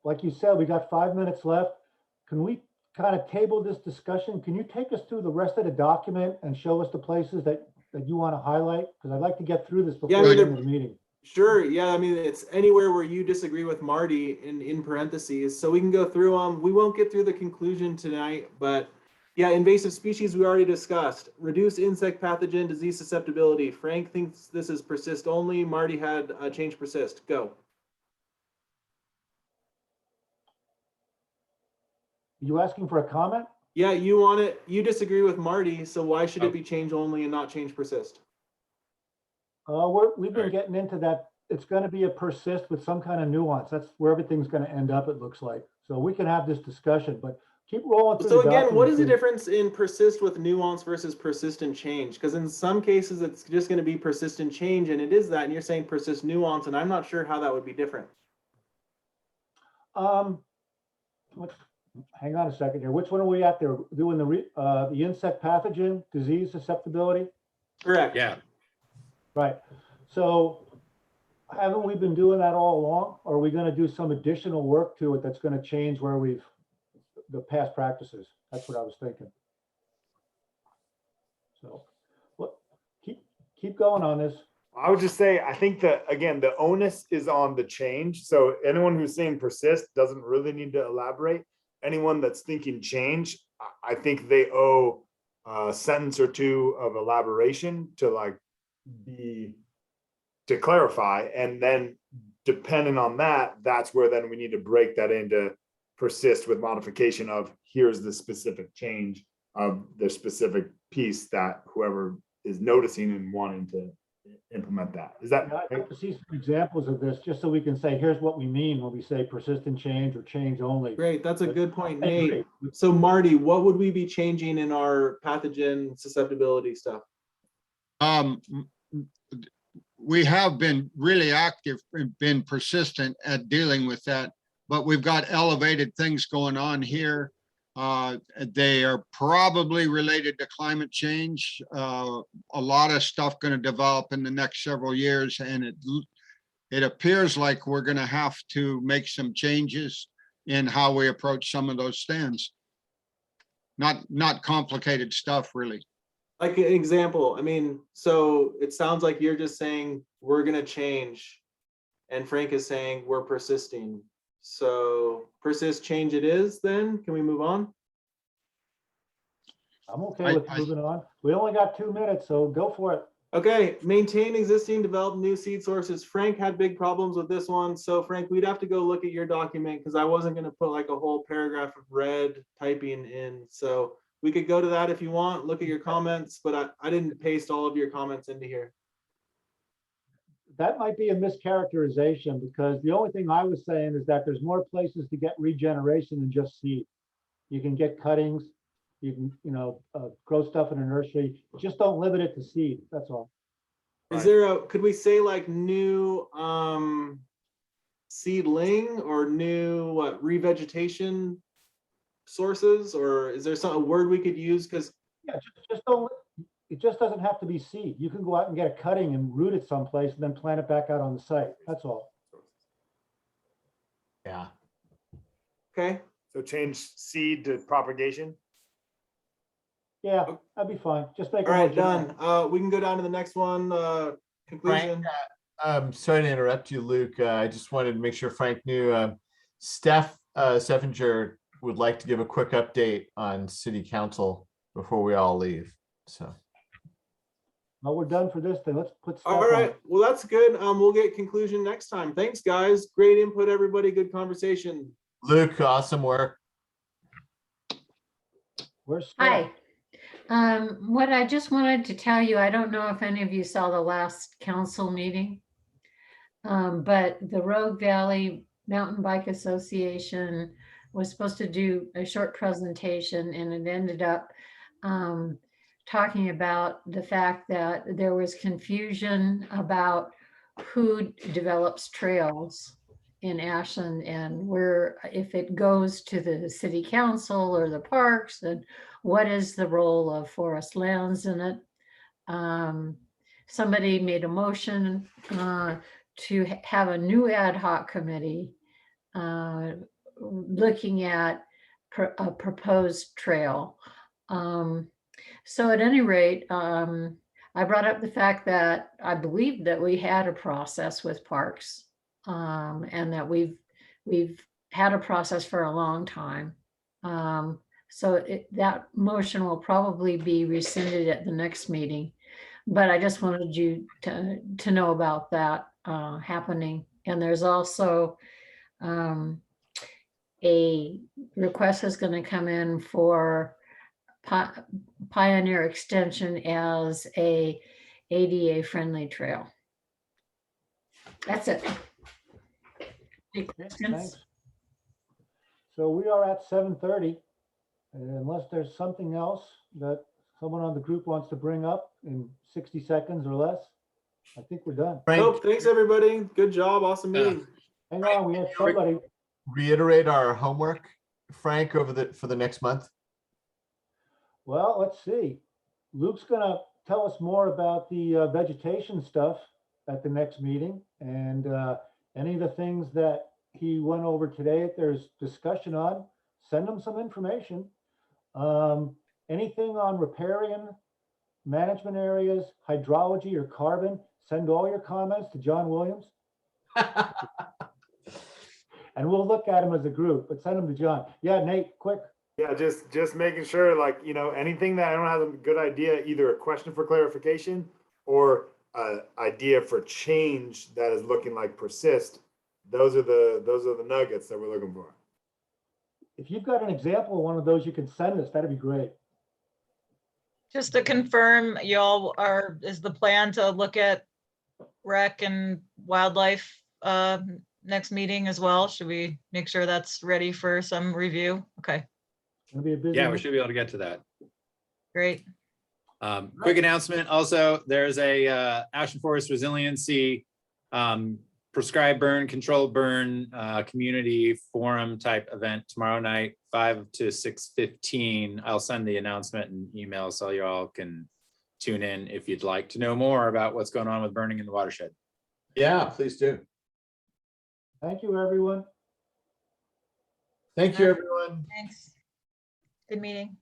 like you said, we got 5 minutes left. Can we kind of table this discussion? Can you take us through the rest of the document and show us the places that you want to highlight? Because I'd like to get through this before the end of the meeting. Sure. Yeah. I mean, it's anywhere where you disagree with Marty in parentheses. So we can go through them. We won't get through the conclusion tonight, but yeah, invasive species we already discussed. Reduce insect pathogen disease susceptibility. Frank thinks this is persist only. Marty had change persist. Go. You asking for a comment? Yeah, you want it. You disagree with Marty, so why should it be change only and not change persist? We've been getting into that. It's going to be a persist with some kind of nuance. That's where everything's going to end up, it looks like. So we can have this discussion, but keep rolling through. So again, what is the difference in persist with nuance versus persistent change? Because in some cases, it's just going to be persistent change, and it is that, and you're saying persist nuance, and I'm not sure how that would be different. Hang on a second here. Which one are we at there? Doing the insect pathogen disease susceptibility? Correct. Yeah. Right. So haven't we been doing that all along? Or are we going to do some additional work to it that's going to change where the past practices? That's what I was thinking. So keep going on this. I would just say, I think that, again, the onus is on the change. So anyone who's saying persist doesn't really need to elaborate. Anyone that's thinking change, I think they owe a sentence or two of elaboration to clarify. And then depending on that, that's where then we need to break that into persist with modification of here's the specific change of the specific piece that whoever is noticing and wanting to implement that. Is that? I'd like to see some examples of this, just so we can say, here's what we mean when we say persistent change or change only. Great, that's a good point, Nate. So Marty, what would we be changing in our pathogen susceptibility stuff? We have been really active and been persistent at dealing with that, but we've got elevated things going on here. They are probably related to climate change. A lot of stuff going to develop in the next several years, and it appears like we're going to have to make some changes in how we approach some of those stands. Not complicated stuff, really. Like an example, I mean, so it sounds like you're just saying we're gonna change, and Frank is saying we're persisting. So persist, change it is then? Can we move on? I'm okay with moving on. We only got 2 minutes, so go for it. Okay, maintain existing, develop new seed sources. Frank had big problems with this one. So Frank, we'd have to go look at your document because I wasn't gonna put like a whole paragraph of red typing in. So we could go to that if you want, look at your comments, but I didn't paste all of your comments into here. That might be a mischaracterization, because the only thing I was saying is that there's more places to get regeneration than just seed. You can get cuttings, you can, grow stuff in a nursery. Just don't limit it to seed. That's all. Is there could we say like new seedling or new revegetation sources, or is there a word we could use? Because Yeah, just don't. It just doesn't have to be seed. You can go out and get a cutting and root it someplace and then plant it back out on the site. That's all. Yeah. okay, So change seed to propagation. Yeah, that'd be fine. Just make it all more right, general. done. We can go down to the next one. Conclusion. Sorry to interrupt you, Luke. I just wanted to make sure Frank knew Steph Seffinger would like to give a quick update on city council before we all leave. So. Well, we're done for this thing. Let's put stuff All on. right, well, that's good. We'll get conclusion next time. Thanks, guys. Great input, everybody. Good conversation. Luke, awesome work. Where's Steph? Hi. What I just wanted to tell you, I don't know if any of you saw the last council meeting, but the Rogue Valley Mountain Bike Association was supposed to do a short presentation, and it ended up talking about the fact that there was confusion about who develops trails in Ashland, and where, if it goes to the city council or the parks, and what is the role of forest lands in it. Somebody made a motion to have a new ad hoc committee looking at a proposed trail. So at any rate, I brought up the fact that I believe that we had a process with parks, and that we've had a process for a long time. So that motion will probably be rescinded at the next meeting, but I just wanted you to know about that happening. And there's also a request is going to come in for Pioneer Extension as a ADA friendly trail. That's it. Any questions? Thanks. So we are at 7:30. Unless there's something else that someone on the group wants to bring up in 60 seconds or less, I think we're done. Frank, Nope, thanks, everybody. Good job. Awesome meeting. Hang on, we had somebody. reiterate our homework, Frank, for the next month. Well, let's see. Luke's gonna tell us more about the vegetation stuff at the next meeting, and any of the things that he went over today, if there's discussion on, send him some information. Anything on riparian management areas, hydrology or carbon, send all your comments to John Williams, and we'll look at them as a group, but send them to John. Yeah, Nate, quick. Yeah, just making sure, like, anything that I don't have a good idea, either a question for clarification or an idea for change that is looking like persist. Those are the nuggets that we're looking for. If you've got an example of one of those, you can send us. That'd be great. Just to confirm, is the plan to look at rec and wildlife next meeting as well? Should we make sure that's ready for some review? Okay, It'll be a busy. Yeah, we week. should be able to get to that. great. Quick announcement also, there's a Ashland Forest Resiliency prescribed burn, controlled burn community forum type event tomorrow night 5 to 6:15. I'll send the announcement and email so you all can tune in if you'd like to know more about what's going on with burning in the watershed. Yeah, please do. Thank you, everyone. Thank you, everyone. Thanks. Good meeting.